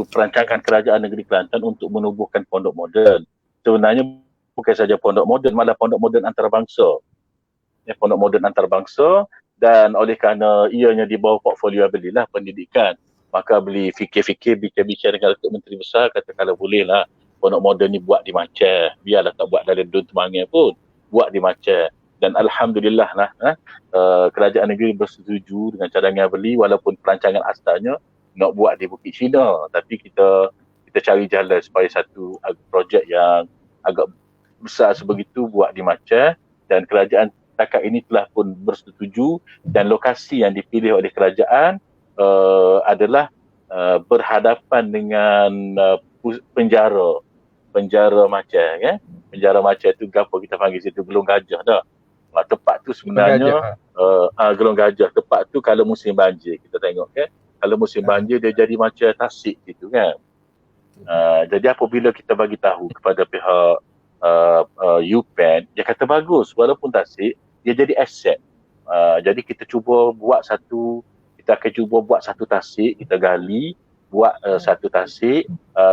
perancangan kerajaan negeri Kelantan untuk menubuhkan pondok moden. Sebenarnya bukan saja pondok moden, malah pondok moden antarabangsa. Pondok moden antarabangsa, dan oleh kerana ianya di bawah portfolio belilah pendidikan, maka beli fikir-fikir, bincang-bincang dengan Datuk Menteri Besar, kata kalau bolehlah pondok moden ni buat di Macah, biarlah tak buat dalam Dun Temanggil pun, buat di Macah. Dan alhamdulillah lah kerajaan negeri bersetuju dengan cadangan beli, walaupun perancangan asalnya nak buat di Bukit Cina, tapi kita cari jalan supaya satu projek yang agak besar sebegitu buat di Macah, dan kerajaan setakat ini telah pun bersetuju, dan lokasi yang dipilih oleh kerajaan adalah berhadapan dengan penjara Macah, kan? Penjara Macah tu apa kita panggil situ, Gelong Gajah dah. Tempat tu sebenarnya Gelong Gajah, tempat tu kalau musim banjir kita tengok, kan? Kalau musim banjir dia jadi macam tasik gitu, kan. Jadi apabila kita bagi tahu kepada pihak UPEN, dia kata bagus, walaupun tasik dia jadi aset. Jadi kita akan cuba buat satu tasik, kita gali buat satu tasik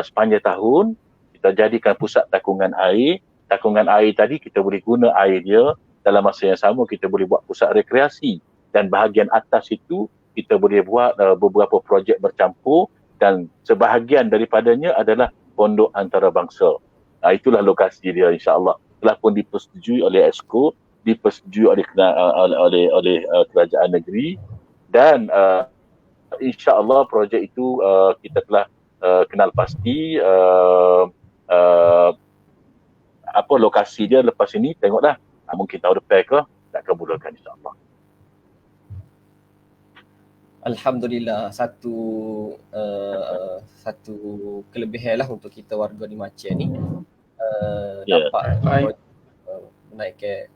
sepanjang tahun, kita jadikan pusat takungan air. Takungan air tadi kita boleh guna air dia, dalam masa yang sama kita boleh buat pusat rekreasi, dan bahagian atas itu kita boleh buat beberapa projek bercampur, dan sebahagian daripadanya adalah pondok antarabangsa. Itulah lokasi dia, insya-Allah. Telah pun dipersetujui oleh Exco, dipersetujui oleh kerajaan negeri, dan insya-Allah projek itu kita telah kenal pasti apa lokasi dia lepas ini. Tengoklah, mungkin tahun depan ke tak kabulkan, insya-Allah. Alhamdulillah, satu kelebihan lah untuk kita warga di Macah ni dapat menaikkan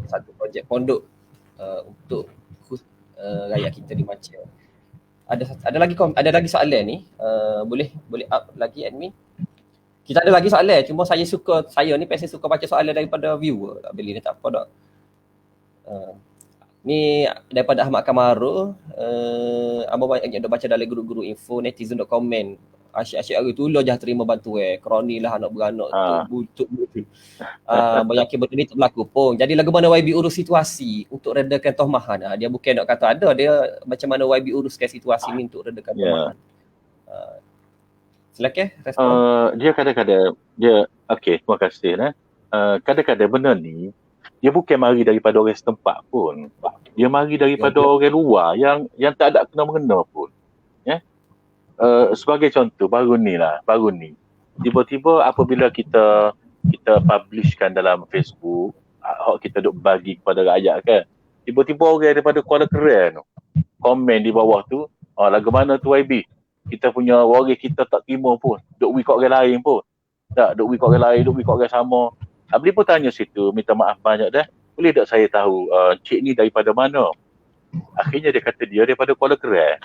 satu projek pondok untuk rakyat kita di Macah. Ada lagi soalan ni, boleh up lagi admin. Kita ada lagi soalan, cuma saya ni biasa suka baca soalan daripada viewer. Bila ni tak apa dah. Ni daripada Ahmad Kamaru. Abang banyak dah baca dalam guru-guru info, netizen dok komen. Asyik-asyik hari tu lah terima bantuan. Kronilah anak beranak tu butuh. Yakin benda ni tak berlaku pun. Jadi lagu mana YB urus situasi untuk redakan tohmahan. Dia bukan nak kata ada, dia macam mana YB uruskan situasi ni untuk redakan tohmahan. Silakan respon. Dia kadang-kadang okey, terima kasih lah. Kadang-kadang benda ni dia bukan mari daripada orang setempat pun. Dia mari daripada orang luar yang tak ada kena-mengena pun. Sebagai contoh baru ni. Tiba-tiba apabila kita publishkan dalam Facebook, kita duk bagi kepada rakyat, kan. Tiba-tiba orang daripada Kuala Keren komen di bawah tu, lagu mana tu YB? kita punya waris kita tak terima pun, duk wikot orang lain pun. Tak, duk wikot orang lain, duk wikot orang sama. Abli pun tanya situ, minta maaf banyak dah. Boleh tak saya tahu cik ni daripada mana? Akhirnya dia kata dia daripada Kuala Kerai.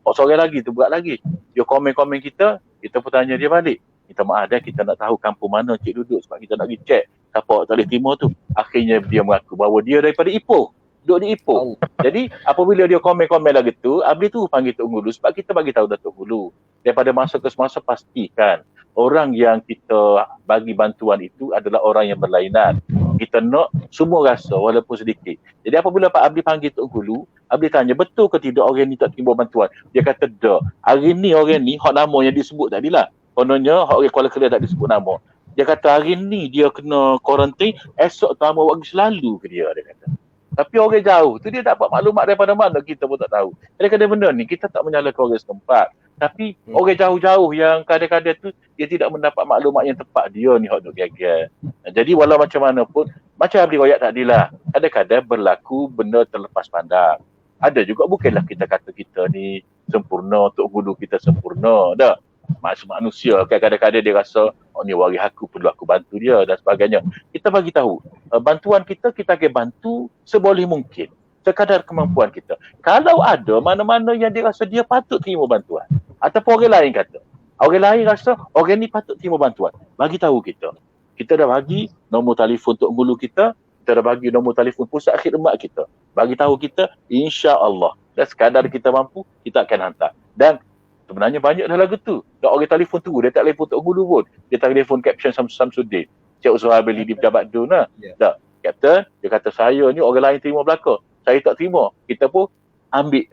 Seorang lagi tu berat lagi. Dia komen-komen kita pun tanya dia balik. Minta maaf dah, kita nak tahu kampung mana cik duduk sebab kita nak pergi check siapa tak boleh terima tu. Akhirnya dia mengaku bahawa dia daripada Ipoh. Duduk di Ipoh. Jadi apabila dia komen-komen lagi tu, Abli tu panggil Tok Gulu sebab kita bagi tahu Datuk Gulu. Daripada masa ke semasa pastikan orang yang kita bagi bantuan itu adalah orang yang berlainan. Kita nak semua rasa walaupun sedikit. Jadi apabila Pak Abli panggil Tok Gulu, Abli tanya betul ke tidak orang ni tak terima bantuan. Dia kata dah. Hari ni orang ni hak nama yang disebut tadi lah. Kononnya hak orang Kuala Kerai tak disebut nama. Dia kata hari ni dia kena kuarantin, esok tu nama bagi selalu ke dia kata. Tapi orang jauh tu dia dapat maklumat daripada mana kita pun tak tahu. Kadang-kadang benda ni kita tak menyalahkan orang setempat. Tapi orang jauh-jauh yang kadang-kadang tu dia tidak mendapat maklumat yang tepat, dia ni hak duk gagal. Jadi walau macam mana pun, macam Abli royak tadi lah, kadang-kadang berlaku benda terlepas pandang. Ada juga bukanlah kita kata kita ni sempurna, Tok Gulu kita sempurna. Dah. Manusia kan kadang-kadang dia rasa ni waris aku, perlu aku bantu dia dan sebagainya. Kita bagi tahu bantuan kita akan bantu seboleh mungkin sekadar kemampuan kita. Kalau ada mana-mana yang dia rasa dia patut terima bantuan ataupun orang lain kata orang lain rasa orang ni patut terima bantuan, bagi tahu kita. Kita dah bagi nombor telefon Tok Gulu kita dah bagi nombor telefon pusat khidmat kita, bagi tahu kita, insya-Allah dan sekadar kita mampu kita akan hantar. Dan sebenarnya banyak dah lagu tu. Tak orang telefon tu, dia tak telefon Tok Gulu pun. Dia telefon Captain Samsudin. Cik Usaha beli di pejabat tu lah. Tak. Captain, dia kata saya ni orang lain terima belaka. Saya tak terima. Kita pun ambil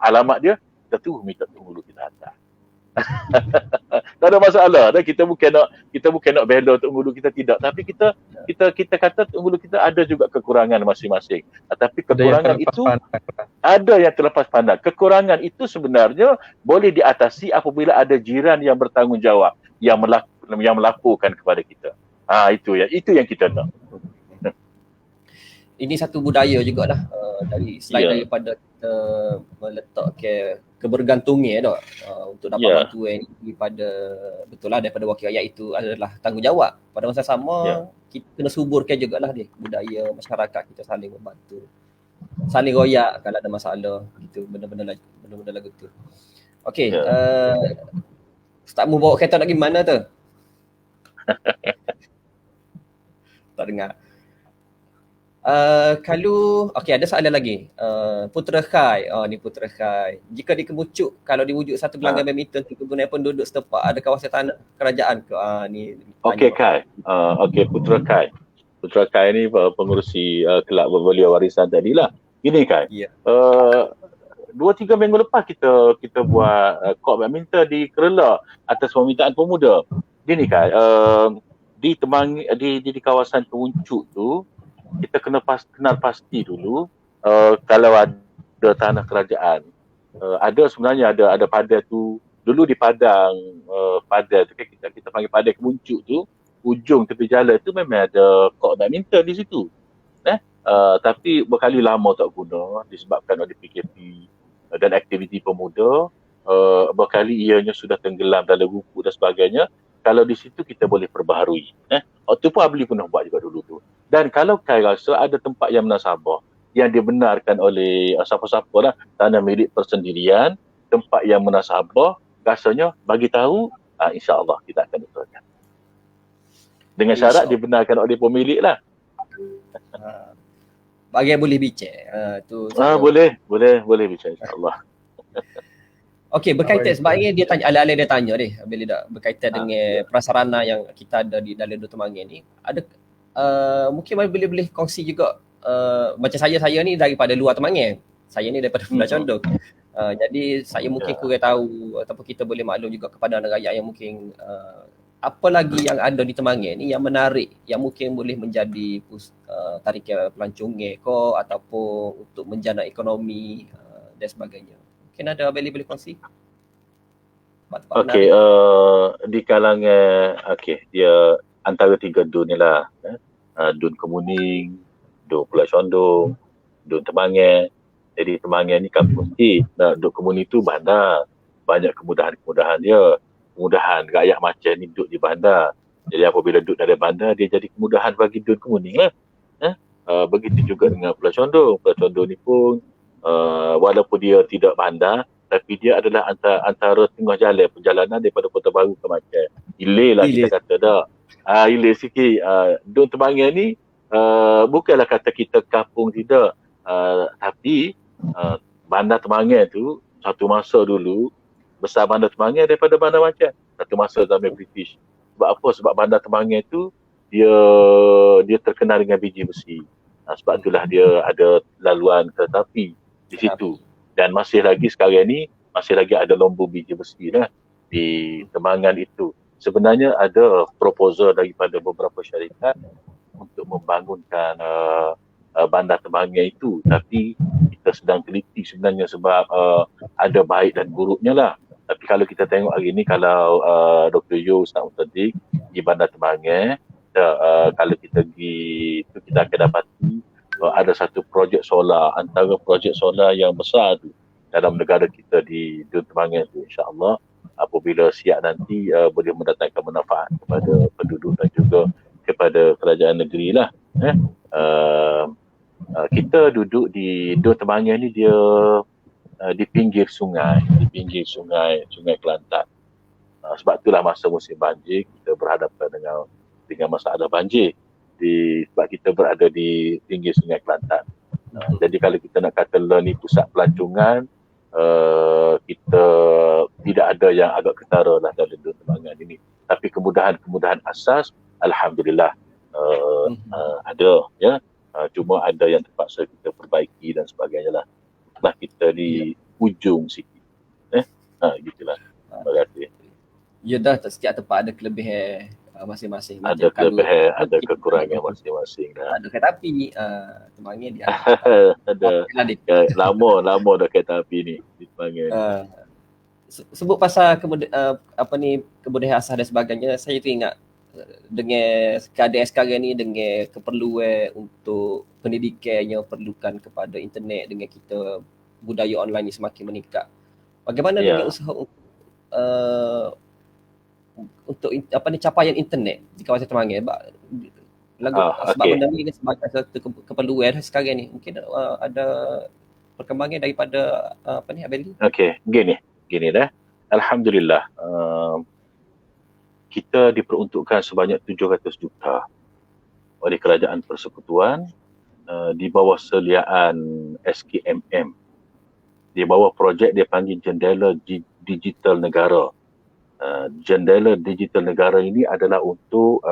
alamat dia. Kita tu minta Tok Gulu kita hantar. Tak ada masalah. Kita bukan nak bela Tok Gulu kita, tidak. Tapi kita kata Tok Gulu kita ada juga kekurangan masing-masing. Tapi kekurangan itu ada yang terlepas pandang. Kekurangan itu sebenarnya boleh diatasi apabila ada jiran yang bertanggungjawab yang melaporkan kepada kita. Itu yang kita nak. Ini satu budaya jugalah selain daripada kita meletakkan kebergantungan untuk dapat bantuan daripada wakil rakyat itu adalah tanggungjawab. Pada masa sama kita kena suburkan jugalah budaya masyarakat kita saling membantu, saling royak kalau ada masalah gitu, benda-benda lagu tu. Okey, Ustaz Mu bawa kereta nak pergi mana tu? Tak dengar. Kalau ada soalan lagi. Putera Khai, ni Putera Khai. Jika dikemucuk, kalau diwujud satu gelanggang badminton kegunaan penduduk setempat, ada kawasan tanah kerajaan ke? Ni. Okey Khai. Putera Khai. Putera Khai ni pengurusi kelab belia warisan tadilah. Gini Khai. 2-3 minggu lepas kita buat court badminton di Kerala atas permintaan pemuda. Gini Khai, di kawasan Kemuncuk tu kita kenal pasti dulu kalau ada tanah kerajaan. Sebenarnya ada Padang tu. Dulu di Padang tu kan kita panggil Padang Kemuncuk tu, ujung tepi jalan tu memang ada court badminton di situ. Tapi berkali lama tak guna disebabkan oleh PKP dan aktiviti pemuda. Berkali ianya sudah tenggelam dalam rumput dan sebagainya. Kalau di situ kita boleh perbaharui. Waktu pun Abli pernah buat juga dulu tu. Dan kalau Kai rasa ada tempat yang menasabah yang dibenarkan oleh siapa-siapa lah, tanah milik persendirian, tempat yang menasabah, rasanya bagi tahu, insya-Allah kita akan betulkan. Dengan syarat dibenarkan oleh pemilik lah. Bagi boleh bincang. Boleh bincang insya-Allah. Okey, berkaitan sebabnya dia tanya, ala-ala dia tanya bila dah berkaitan dengan prasarana yang kita ada di dalam Dua Temangan ni, ada mungkin boleh kongsi juga macam saya ni daripada luar Temangan. Saya ni daripada Pulau Condong. Jadi saya mungkin kurang tahu ataupun kita boleh maklum juga kepada anak rakyat yang mungkin apa lagi yang ada di Temangan ni yang menarik, yang mungkin boleh menjadi tarikan pelancongan ataupun untuk menjana ekonomi dan sebagainya. Mungkin ada boleh kongsi? Okey, di kalangan dia antara 3 dun ni lah. Dun Kemuning, Dun Pulau Condong, Dun Temangan. Jadi Temangan ni kampung sikit. Dun Kemuning tu bandar. banyak kemudahan-kemudahan dia. Kemudahan rakyat macam ni duduk di bandar. Jadi apabila duduk dari bandar, dia jadi kemudahan bagi Dun Kemuning lah. Begitu juga dengan Pulau Condor. Pulau Condor ni pun walaupun dia tidak bandar, tapi dia adalah antara tengah jalan perjalanan daripada Kota Baru ke Macang. Hilir lah kita kata dah. Hilir sikit. Dun Temangan ni bukanlah kata kita kampung tidak. Tapi Bandar Temangan tu satu masa dulu besar Bandar Temangan daripada Bandar Macang. Satu masa zaman British. Sebab apa? Sebab Bandar Temangan tu dia terkenal dengan biji besi. Sebab itulah dia ada laluan kereta api di situ. Dan masih lagi sekarang ni masih lagi ada lomba biji besi lah di Temangan itu. Sebenarnya ada proposal daripada beberapa syarikat untuk membangunkan Bandar Temangan itu, tapi kita sedang teliti sebenarnya sebab ada baik dan buruknya lah. Tapi kalau kita tengok hari ni, kalau Dr. Yo Ustaz Musaddiq di Bandar Temangan, kalau kita pergi itu kita akan dapati ada satu projek solar, antara projek solar yang besar tu dalam negara kita di Dun Temangan tu, insya-Allah apabila siap nanti boleh mendatangkan manfaat kepada penduduk dan juga kepada kerajaan negeri lah. Kita duduk di Dun Temangan ni, dia di pinggir sungai Kelantan. Sebab itulah masa musim banjir kita berhadapan dengan masalah banjir sebab kita berada di pinggir sungai Kelantan. Jadi kalau kita nak kata ni pusat pelancongan, kita tidak ada yang agak ketara lah dalam Dun Temangan ini. Tapi kemudahan asas alhamdulillah ada ya. Cuma ada yang terpaksa kita perbaiki dan sebagainya lah. Setelah kita di ujung sikit. Gitulah. Terima kasih. Ya dah, setiap tempat ada kelebihan masing-masing. Ada kelebihan, ada kekurangan masing-masing dah. Ada kereta api, Temangan dia. Ada. Lama dah kereta api ni di Temangan. Sebut pasal kemudahan asas dan sebagainya, saya tu ingat dengan keadaan sekarang ni, dengan keperluan untuk pendidikan yang perlukan kepada internet, dengan kita budaya online ni semakin meningkat. Bagaimana dengan usaha untuk capaian internet di kawasan Temangan? Sebab benda ni sebagai satu keperluan sekarang ni. Mungkin ada perkembangan daripada Abeli? Okey, gini dah. Alhamdulillah. Kita diperuntukkan sebanyak 700 juta oleh Kerajaan Persekutuan di bawah seliaan SKMM. Di bawah projek dia panggil Jendela Digital Negara. Jendela Digital Negara ini adalah untuk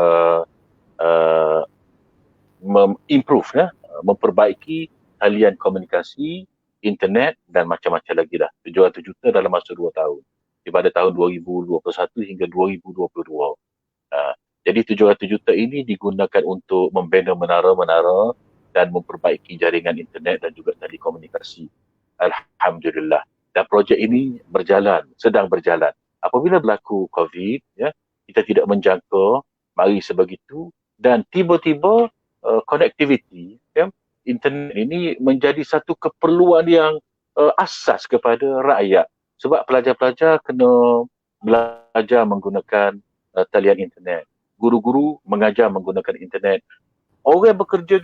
improve memperbaiki talian komunikasi, internet dan macam-macam lagi dah. 700 juta dalam masa 2 tahun. Pada tahun 2021 hingga 2022. Jadi 700 juta ini digunakan untuk membina menara-menara dan memperbaiki jaringan internet dan juga telekomunikasi. Alhamdulillah. Dan projek ini sedang berjalan. Apabila berlaku COVID, kita tidak menjangka mari sebegitu, dan tiba-tiba connectivity, internet ini menjadi satu keperluan yang asas kepada rakyat. Sebab pelajar-pelajar kena belajar menggunakan talian internet. Guru-guru mengajar menggunakan internet. Orang bekerja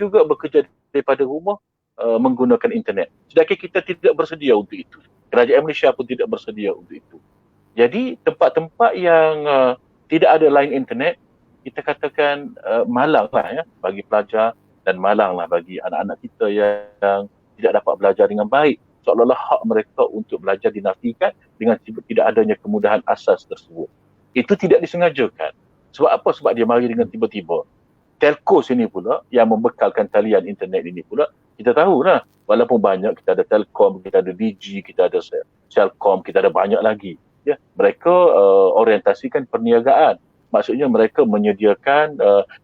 daripada rumah menggunakan internet. Sedangkan kita tidak bersedia untuk itu. Kerajaan Malaysia pun tidak bersedia untuk itu. Jadi tempat-tempat yang tidak ada line internet, kita katakan malang lah bagi pelajar, dan malang lah bagi anak-anak kita yang tidak dapat belajar dengan baik. Seolah-olah hak mereka untuk belajar dinafikan dengan tidak adanya kemudahan asas tersebut. Itu tidak disengajakan. Sebab apa? Sebab dia mari dengan tiba-tiba. Telco sini pula yang membekalkan talian internet ini pula, kita tahu lah, walaupun banyak, kita ada Telkom, kita ada Digi, kita ada Celcom, kita ada banyak lagi. Ya, mereka orientasikan perniagaan. Maksudnya mereka menyediakan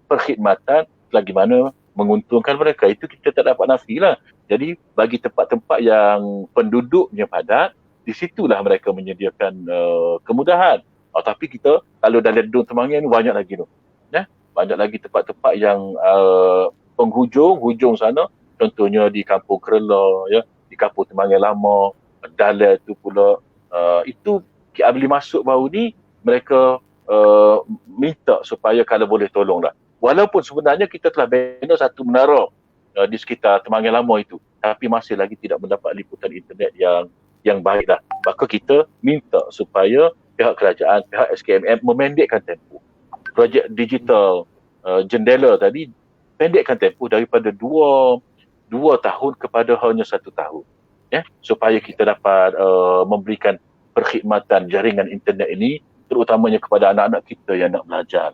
perkhidmatan lagi mana menguntungkan mereka. Itu kita tak dapat nafilah. Jadi bagi tempat-tempat yang penduduknya padat, di situlah mereka menyediakan kemudahan. Tapi kita kalau dalam Dun Temangan ni banyak lagi tu. Banyak lagi tempat-tempat yang penghujung sana, contohnya di Kampung Kerela, di Kampung Temangan Lama, Dalal tu pula, itu Abli masuk baru ni, mereka minta supaya kalau boleh tolonglah. Walaupun sebenarnya kita telah bina satu menara di sekitar Temangan Lama itu, tapi masih lagi tidak mendapat liputan internet yang baik dah. Maka kita minta supaya pihak kerajaan, pihak SKMM memendekkan tempoh. Projek digital jendela tadi pendekkan tempoh daripada 2 tahun kepada hanya 1 tahun. Supaya kita dapat memberikan perkhidmatan jaringan internet ini terutamanya kepada anak-anak kita yang nak belajar.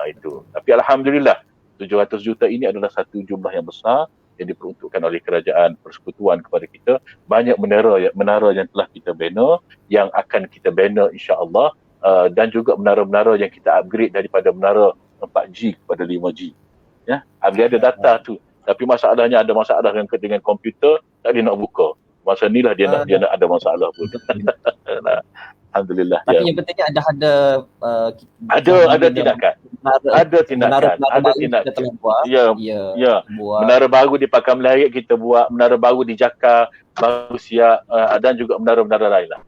Itu. Tapi alhamdulillah 700 juta ini adalah satu jumlah yang besar yang diperuntukkan oleh kerajaan persekutuan kepada kita. Banyak menara yang telah kita bina, yang akan kita bina insya-Allah, dan juga menara-menara yang kita upgrade daripada menara 4G kepada 5G. Ya, ada data tu. Tapi masalahnya ada masalah dengan komputer, tak dia nak buka. Masa ni lah dia nak ada masalah pun. Alhamdulillah. Tapi yang pentingnya ada tindakan. Ada tindakan. Menara baru di Pakam Melayu kita buat, menara baru di Jakar baru siap, dan juga menara-menara lain lah.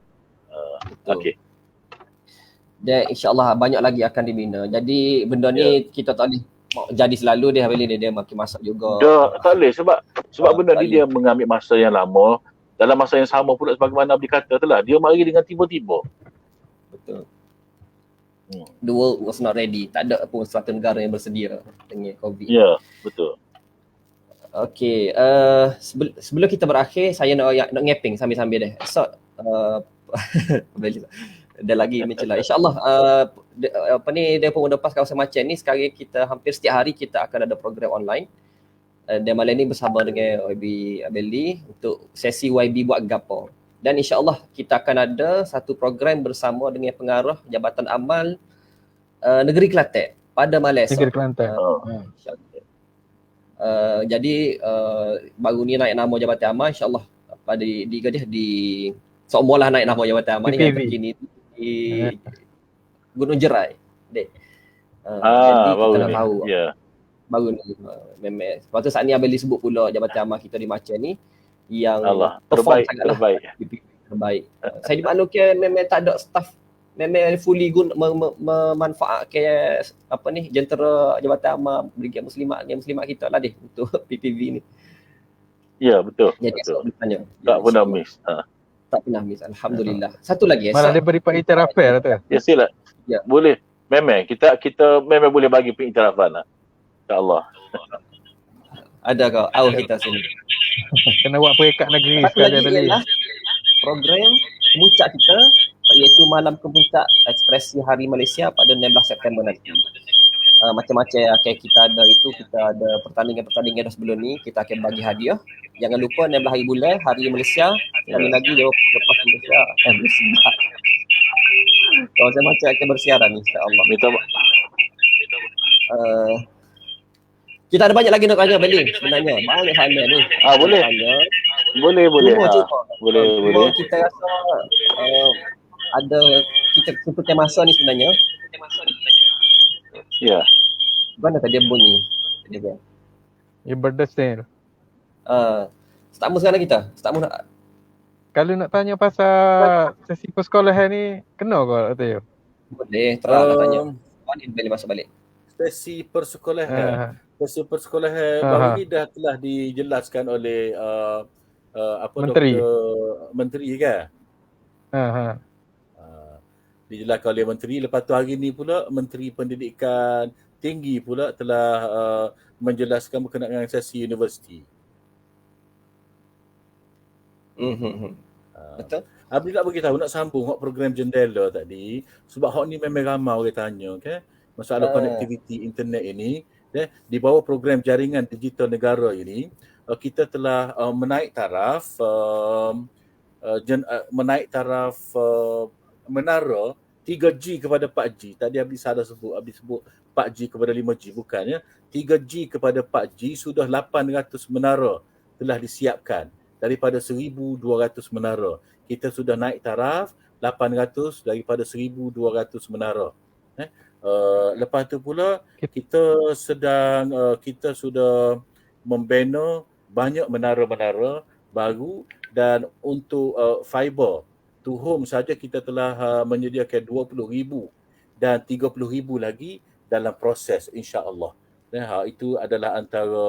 Okey. Dan insya-Allah banyak lagi akan dibina. Jadi benda ni kita tak boleh jadi selalu dia makin masak juga. Tak boleh sebab benda ni dia mengambil masa yang lama. Dalam masa yang sama pula sebagaimana Abdi kata telah, dia mari dengan tiba-tiba. Betul. The world was not ready. Tak ada pun suatu negara yang bersedia dengan COVID. Ya, betul. Okey, sebelum kita berakhir, saya nak ngeping sambil-sambil deh. So, ada lagi macam lah. InsyaAllah dia pun lepas kawasan Macan ni, sekarang kita hampir setiap hari kita akan ada program online. Dan malam ni bersama dengan YB Abeli untuk sesi YB buat gapo. Dan insya-Allah kita akan ada satu program bersama dengan pengarah Jabatan Amal Negeri Kelantan pada malam esok. Negeri Kelantan. Jadi baru ni naik nama Jabatan Amal, insya-Allah pada di seomolah naik nama Jabatan Amal ni kini di Gunung Jerai. Jadi kita nak tahu. Baru ni memang. Lepas tu saat ni Abeli sebut pula Jabatan Amal kita di Macan ni yang terbaik. Saya dimaklumkan memang tak ada staff, memang fully memanfaatkan jentera Jabatan Amal Brigade Muslimat kita lah untuk PPV ni. Ya, betul. Jadi betul. Tak pernah miss. Tak pernah miss, alhamdulillah. Satu lagi malah dia beri pengiktirafan tu. Ya, sila. Ya. Boleh. Memang kita memang boleh bagi pengiktirafan lah. InsyaAllah. Ada kau awal kita sini. Kena buat peringkat negeri sekali tadi. Program kemuncak kita iaitu Malam Kemuncak Ekspresi Hari Malaysia pada 16 September nanti. Macam-macam akan kita ada itu, kita ada pertandingan sebelum ni, kita akan bagi hadiah. Jangan lupa 16 hari bulan Hari Malaysia, kami lagi lepas Malaysia bersiar. Kawasan Macan akan bersiaran insya-Allah. Kita ada banyak lagi nak tanya Beli sebenarnya. Banyak soalan ni. Boleh. Boleh. Boleh. Kita rasa ada kita seperti masa ni sebenarnya. Ya. Mana tadi bunyi? Ya berdasar. Start sekarang kita. Start nak. Kalau nak tanya pasal sesi persekolahan ni kena ke atau ya? Boleh, terang nak tanya. Mana boleh masuk balik? Sesi persekolahan. Sesi persekolahan baru ni dah telah dijelaskan oleh Menteri. Menteri kan? Dijelaskan oleh Menteri. Lepas tu hari ni pula Menteri Pendidikan Tinggi pula telah menjelaskan berkenaan dengan sesi universiti. Betul. Abdi nak beritahu, nak sambung hak program jendela tadi, sebab hak ni memang ramai orang tanya, okay? Masalah konektiviti internet ini, di bawah program jaringan digital negara ini, kita telah menaik taraf menara 3G kepada 4G. Tadi Abdi salah sebut, Abdi sebut 4G kepada 5G, bukan ya. 3G kepada 4G sudah 800 menara telah disiapkan daripada 1,200 menara. Kita sudah naik taraf 800 daripada 1,200 menara. Lepas tu pula kita sudah membina banyak menara-menara baru dan untuk fiber Tuhum saja kita telah menyediakan 20,000 dan 30,000 lagi dalam proses, insya-Allah. Itu adalah antara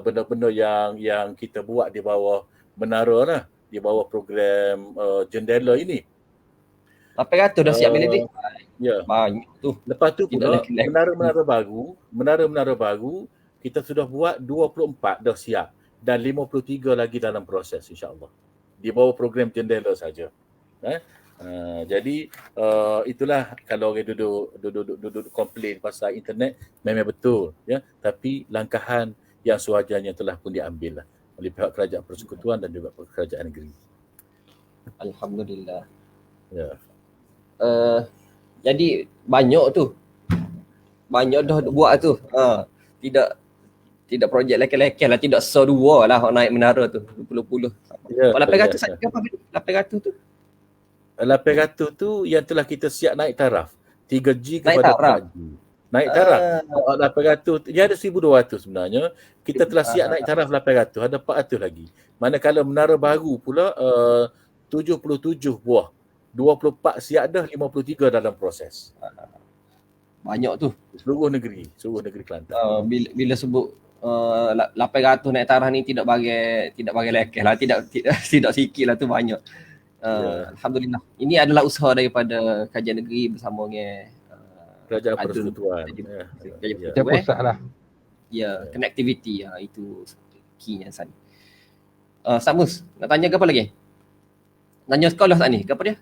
benda-benda yang kita buat di bawah menara lah, di bawah program jendela ini. 800 dah siap bila ni. Ya. Banyak tu. Lepas tu pula menara-menara baru kita sudah buat 24 dah siap dan 53 lagi dalam proses, insya-Allah. Di bawah program jendela saja. Jadi itulah kalau orang duduk komplain pasal internet, memang betul, ya, tapi langkahan yang sewajarnya telah pun diambil lah oleh pihak kerajaan persekutuan dan juga kerajaan negeri. Alhamdulillah. Ya. Jadi banyak dah buat tu. Tidak projek lelaki-lelaki lah, tidak sedua lah naik menara tu, puluh-puluh. Ya, 800 saja apa? 800 tu? 800 tu yang telah kita siap naik taraf. 3G kepada 4G. Naik taraf. 800, dia ada 1,200 sebenarnya. Kita telah siap naik taraf 800, ada 400 lagi. Manakala menara baru pula 77 buah. 24 siap dah, 53 dalam proses. Banyak tu. Seluruh negeri Kelantan. Bila sebut 800 naik taraf ni tidak bagi lekeh lah, tidak sikit lah tu, banyak. Alhamdulillah. Ini adalah usaha daripada kajian negeri bersama dengan kerajaan persekutuan. Kerajaan pusat lah. Ya, connectivity itu key-nya San. Samus, nak tanya ke apa lagi? Tanya sekolah tak ni? Ke apa dia?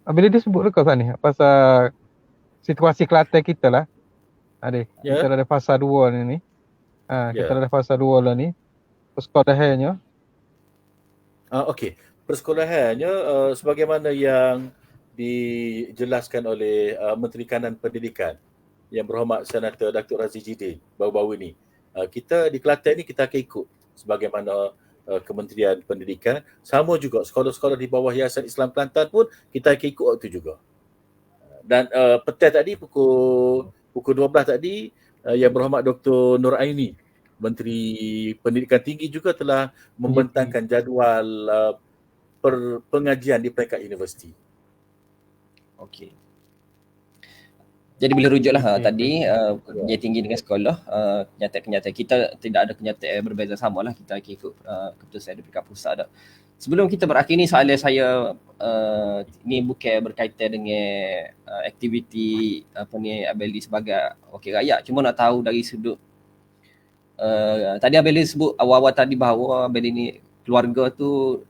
Bila dia sebut dekat sana ni pasal situasi Kelantan kita lah. Kita ada fasa 2 ni. Kita ada fasa 2 lah ni. Persekolahannya. Okey. Persekolahannya sebagaimana yang dijelaskan oleh Menteri Kanan Pendidikan yang berhormat Senator Datuk Razzie Jidin baru-baru ni. Kita di Kelantan ni kita akan ikut sebagaimana Kementerian Pendidikan. Sama juga sekolah-sekolah di bawah Yayasan Islam Kelantan pun kita akan ikut waktu juga. Dan petang tadi pukul 12 tadi yang berhormat Dr. Nur Aini, Menteri Pendidikan Tinggi juga telah membentangkan jadual pengajian di peringkat universiti. Okey. Jadi boleh rujuklah tadi pengajian tinggi dengan sekolah, kenyataan kita tidak ada kenyataan berbeza sama lah, kita akan ikut keputusan dari peringkat pusat dah. Sebelum kita berakhir ni, soalan saya ni bukan berkaitan dengan aktiviti Abeli sebagai wakil rakyat, cuma nak tahu dari sudut tadi Abeli sebut awal-awal tadi bahawa Abeli ni keluarga tu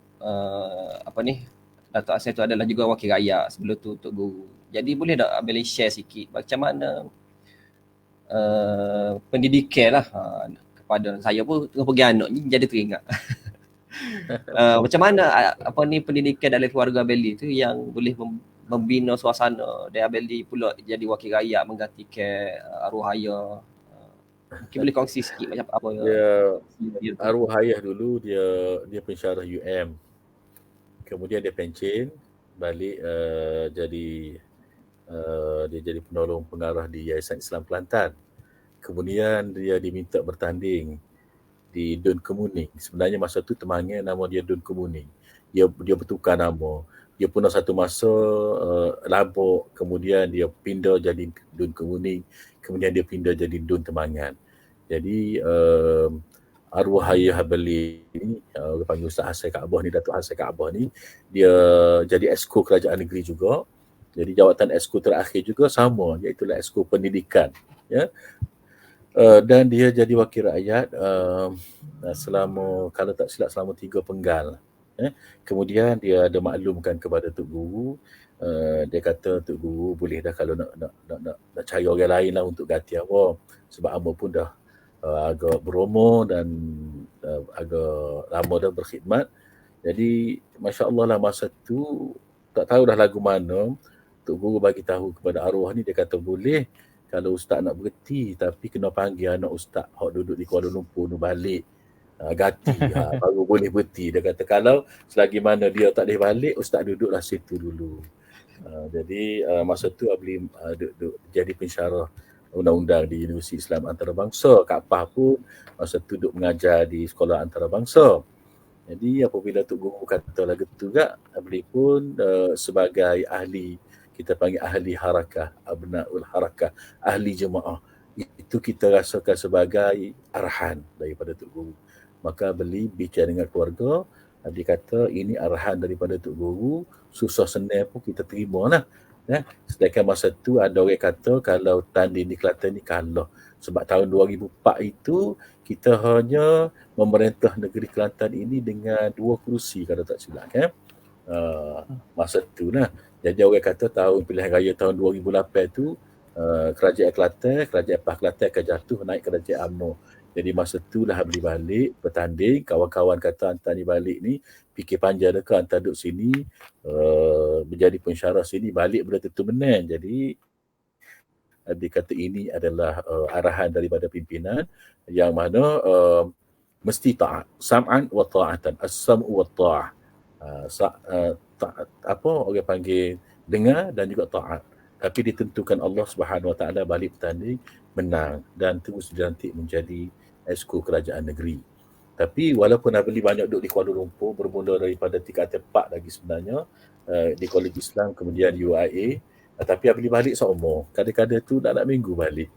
Datuk Asy tu adalah juga wakil rakyat, sebelum tu Tok Guru. Jadi boleh tak Abeli share sikit macam mana pendidikan lah kepada saya pun tengah pergi anak ni jadi teringat. Macam mana pendidikan dalam keluarga Abeli tu yang boleh membina suasana dan Abeli pula jadi wakil rakyat menggantikan arwah ayah. Mungkin boleh kongsi sikit macam apa arwah ayah dulu dia pensyarah UM. Kemudian dia pencen balik dia jadi penolong pengarah di Yayasan Islam Kelantan. Kemudian dia diminta bertanding di Dun Kemuning. Sebenarnya masa tu temannya nama dia Dun Kemuning. Dia bertukar nama. Dia pernah satu masa Labok, kemudian dia pindah jadi Dun Kemuning, kemudian dia pindah jadi Dun Temangan. Jadi arwah ayah Abeli ni, panggil Ustaz Hassan Kaabah ni, Datuk Hassan Kaabah ni, dia jadi Exco Kerajaan Negeri juga. Jadi jawatan Exco terakhir juga sama, iaitu Exco Pendidikan, ya. Dan dia jadi wakil rakyat selama, kalau tak silap, selama 3 penggal. Kemudian dia ada maklumkan kepada Tok Guru, dia kata Tok Guru boleh dah kalau nak cari orang lain lah untuk ganti awak, sebab Amba pun dah agak berumur dan agak lama dah berkhidmat. Jadi Masya Allah lah, masa tu tak tahu dah lagu mana, Tok Guru bagi tahu kepada arwah ni, dia kata boleh kalau Ustaz nak berhenti, tapi kena panggil anak Ustaz hak duduk di Kuala Lumpur ni balik ganti baru boleh berhenti. Dia kata kalau selagi mana dia tak boleh balik, Ustaz duduklah situ dulu. Jadi masa tu Abeli jadi pensyarah undang-undang di Universiti Islam Antarabangsa. Kak Pah pun masa tu duduk mengajar di sekolah antarabangsa. Jadi apabila Tok Guru kata lagu tu juga, Abli pun sebagai ahli, kita panggil ahli harakah, abnaul harakah, ahli jemaah, itu kita rasakan sebagai arahan daripada Tok Guru. Maka beli bicara dengan keluarga, Abli kata ini arahan daripada Tok Guru, susah senang pun kita terima lah. Sedangkan masa tu ada orang kata kalau tanding di Kelantan ni kalah. Sebab tahun 2004 itu kita hanya memerintah negeri Kelantan ini dengan 2 kerusi kalau tak silap kan. Masa tu lah. Jadi orang kata tahun pilihan raya tahun 2008 tu kerajaan Kelantan, kerajaan Pah Kelantan akan jatuh naik kerajaan UMNO. Jadi masa tu lah beli balik bertanding, kawan-kawan kata hantar ni balik ni fikir panjang dekat hantar duduk sini menjadi pensyarah sini balik benda tentu menang. Jadi dia kata ini adalah arahan daripada pimpinan yang mana mesti taat, sam'an wa ta'atan, as-sam'u wa ta'ah. Apa orang panggil dengar dan juga taat. Tapi ditentukan Allah Subhanahu Wa Taala balik bertanding menang dan terus dilantik menjadi Exco Kerajaan Negeri. Tapi walaupun Abli banyak duduk di Kuala Lumpur, bermula daripada tingkatan 4 lagi sebenarnya di Kolej Islam, kemudian UIA, tapi Abli balik seumur. Kadang-kadang tu nak minggu balik.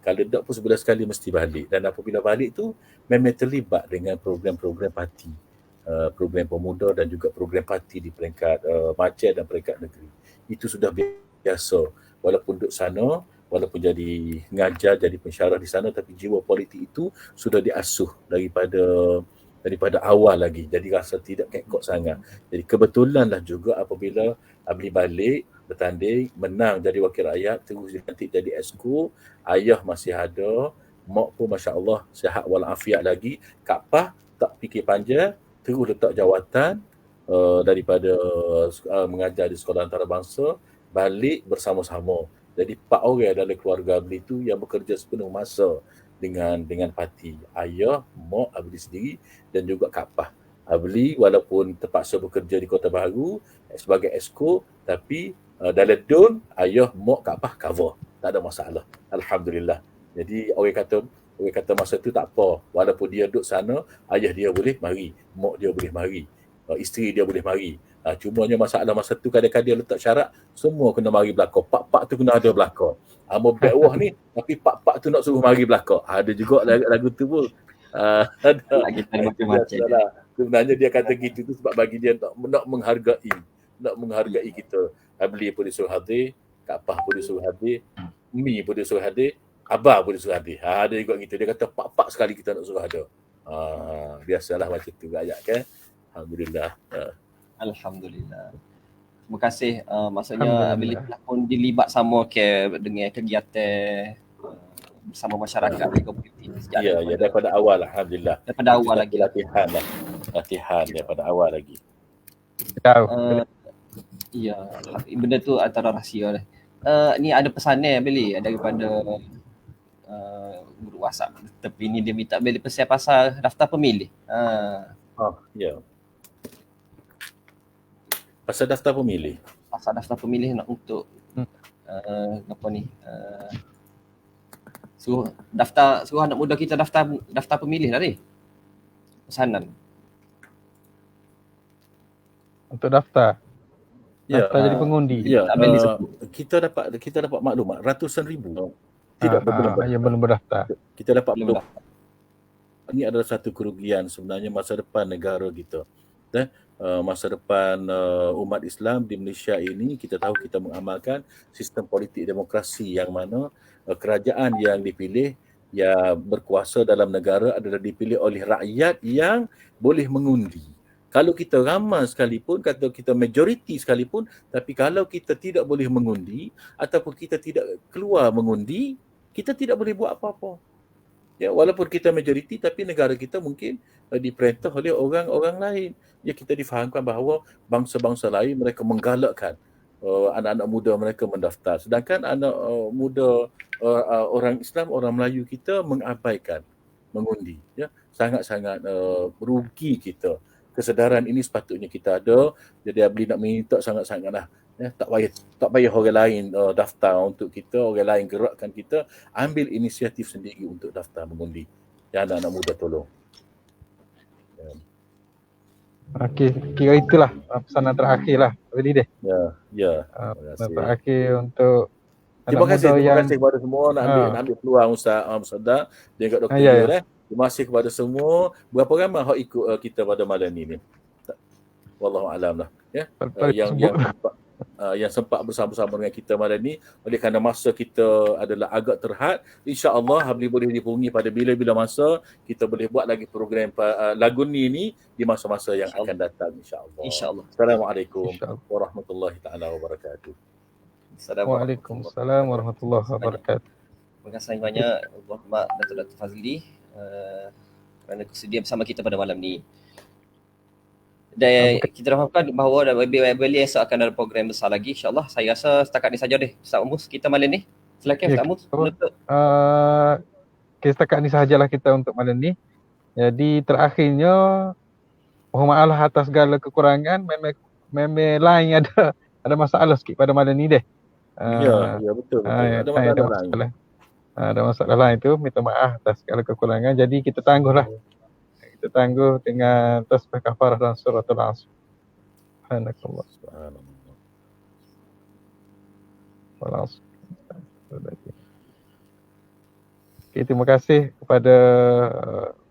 Kalau tak pun sebulan sekali mesti balik. Dan apabila balik tu memang terlibat dengan program-program parti, program pemuda dan juga program parti di peringkat macam dan peringkat negeri. Itu sudah biasa. Walaupun duduk sana, walaupun jadi ngajar, jadi pensyarah di sana, tapi jiwa politik itu sudah diasuh daripada awal lagi. Jadi rasa tidak kekok sangat. Jadi kebetulanlah juga apabila Abli balik, bertanding, menang jadi wakil rakyat, terus dilantik jadi Exco, ayah masih ada, mak pun Masya Allah sihat walafiat lagi, Kak Pah tak fikir panjang, terus letak jawatan daripada mengajar di sekolah antarabangsa, balik bersama-sama. Jadi 4 orang dalam keluarga Abli tu yang bekerja sepenuh masa dengan parti. Ayah, mak Abli sendiri dan juga Kak Pah. Abli walaupun terpaksa bekerja di Kota Baru sebagai Exco, tapi dalam DUN, ayah, mak, Kak Pah cover. Tak ada masalah. Alhamdulillah. Jadi orang kata masa tu tak apa. Walaupun dia duduk sana, ayah dia boleh mari, mak dia boleh mari, isteri dia boleh mari. Cumanya masalah masa tu kadang-kadang letak syarat semua kena mari belakang. Pak-pak tu kena ada belakang. Mau bawah ni tapi pak-pak tu nak suruh mari belakang. Ada juga lagu tu pun. Ada lagi macam-macam. Sebenarnya dia kata gitu tu sebab bagi dia nak menghargai kita. Abli pun disuruh hadir, Kak Pah pun disuruh hadir, Mi pun disuruh hadir, Abah pun disuruh hadir. Ada juga gitu. Dia kata pak-pak sekali kita nak suruh ada. Biasalah macam tu rakyat kan. Alhamdulillah. Alhamdulillah. Terima kasih. Maksudnya Abli pun dilibat sama dengan kegiatan bersama masyarakat di komuniti. Ya, daripada awal alhamdulillah. Daripada awal lagi. Latihan daripada awal lagi. Ya, benda tu antara rahsia lah. Ni ada pesanan Abli daripada guru WhatsApp. Tapi ni dia minta Abli pesan pasal daftar pemilih. Ya. Pasal daftar pemilih. Pasal daftar pemilih nak untuk apa ni? Suruh anak muda kita daftar pemilih lah ni. Pesanan. Untuk daftar. Daftar jadi pengundi. Ya, kita dapat maklumat ratusan ribu tidak yang belum berdaftar. Kita dapat maklumat. Ini adalah satu kerugian sebenarnya masa depan negara kita. Masa depan umat Islam di Malaysia ini, kita tahu kita mengamalkan sistem politik demokrasi yang mana kerajaan yang dipilih yang berkuasa dalam negara adalah dipilih oleh rakyat yang boleh mengundi. Kalau kita ramai sekalipun, kata kita majoriti sekalipun, tapi kalau kita tidak boleh mengundi ataupun kita tidak keluar mengundi, kita tidak boleh buat apa-apa. Ya, walaupun kita majoriti tapi negara kita mungkin diperintah oleh orang-orang lain. Ya, kita difahamkan bahawa bangsa-bangsa lain mereka menggalakkan anak-anak muda mereka mendaftar. Sedangkan anak muda orang Islam, orang Melayu kita mengabaikan mengundi. Ya, sangat-sangat merugi kita. Kesedaran ini sepatutnya kita ada. Jadi Abli nak minta sangat-sangatlah. Ya, tak payah orang lain daftar untuk kita, orang lain gerakkan kita, ambil inisiatif sendiri untuk daftar mengundi. Ya, anak-anak muda tolong. Okey, kira itulah pesanan terakhir lah tadi deh. Ya. Pesanan Terima kasih. terakhir untuk Terima anak kasih, muda terima yang kasih kepada semua nak ambil peluang Ustaz Musaddiq dan juga Dr. ya. Yul. Terima kasih kepada semua. Berapa ramai hak ikut kita pada malam ni? Wallahu alam lah. Ya. Yang sempat bersama-sama dengan kita malam ni, oleh kerana masa kita adalah agak terhad, insya-Allah boleh dihubungi pada bila-bila masa kita boleh buat lagi program lagu ni di masa-masa yang akan datang, insya-Allah. InsyaAllah. Assalamualaikum warahmatullahi taala wabarakatuh. Waalaikumsalam warahmatullahi wabarakatuh. Terima kasih banyak Bapak Datuk Fazli kerana bersedia bersama kita pada malam ni. Dan kita harapkan bahawa YB esok akan ada program besar lagi, insya-Allah. Saya rasa setakat ni saja deh Ustaz Mus kita malam ni. Silakan Ustaz Mus menutup. Setakat ni sahajalah kita untuk malam ni. Jadi terakhirnya mohon maaf lah atas segala kekurangan. Memang lain ada masalah sikit pada malam ni deh. Ya betul. Ada masalah lain tu, minta maaf atas segala kekurangan. Jadi kita tangguhlah. Kita tangguh dengan tasbih kafarah dan suratul Asr. Subhanallah. Okay, terima kasih kepada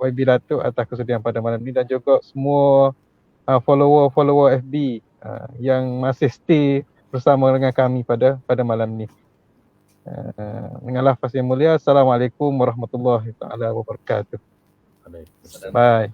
YB Datuk atas kesediaan pada malam ni dan juga semua follower FB yang masih stay bersama dengan kami pada malam ni. Dengan lafaz yang mulia, Assalamualaikum warahmatullahi taala wabarakatuh. Bye.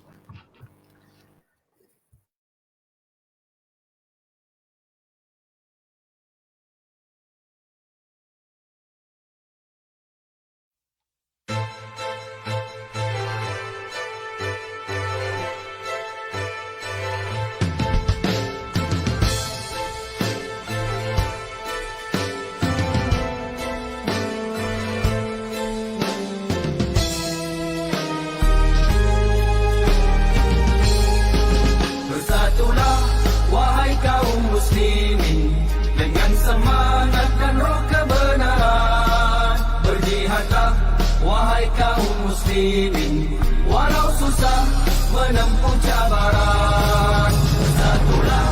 Walau susah menempuh cabaran, bersatulah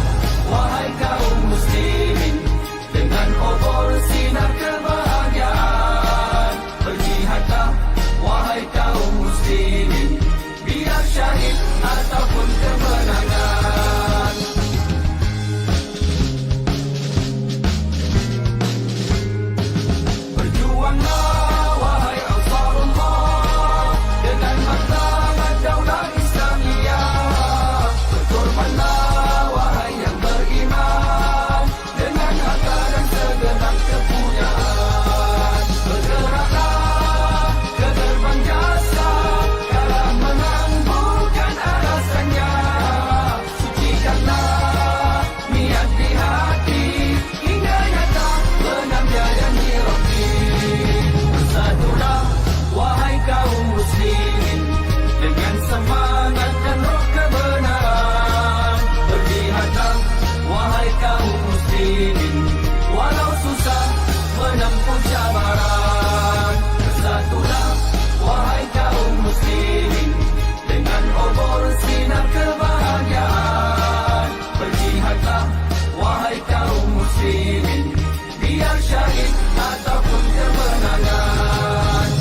wahai kaum muslimin dengan obor sinar kebahagiaan. Berjihadlah wahai kaum muslimin, biar syahid ataupun kemenangan. Berjuanglah walau susah menempuh cabaran, bersatulah wahai kaum muslimin dengan obor sinar kebahagiaan. Berjihadlah wahai kaum muslimin, biar syahid ataupun kemenangan.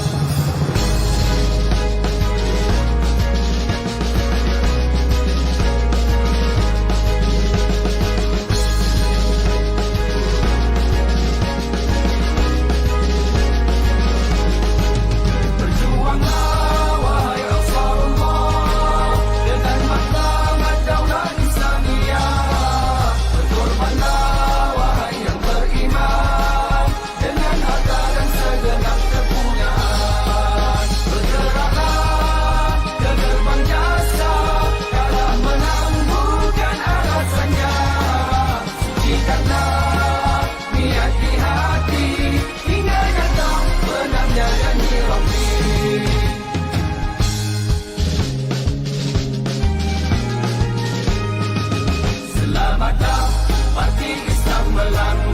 Selamatlah parti Islam melangkah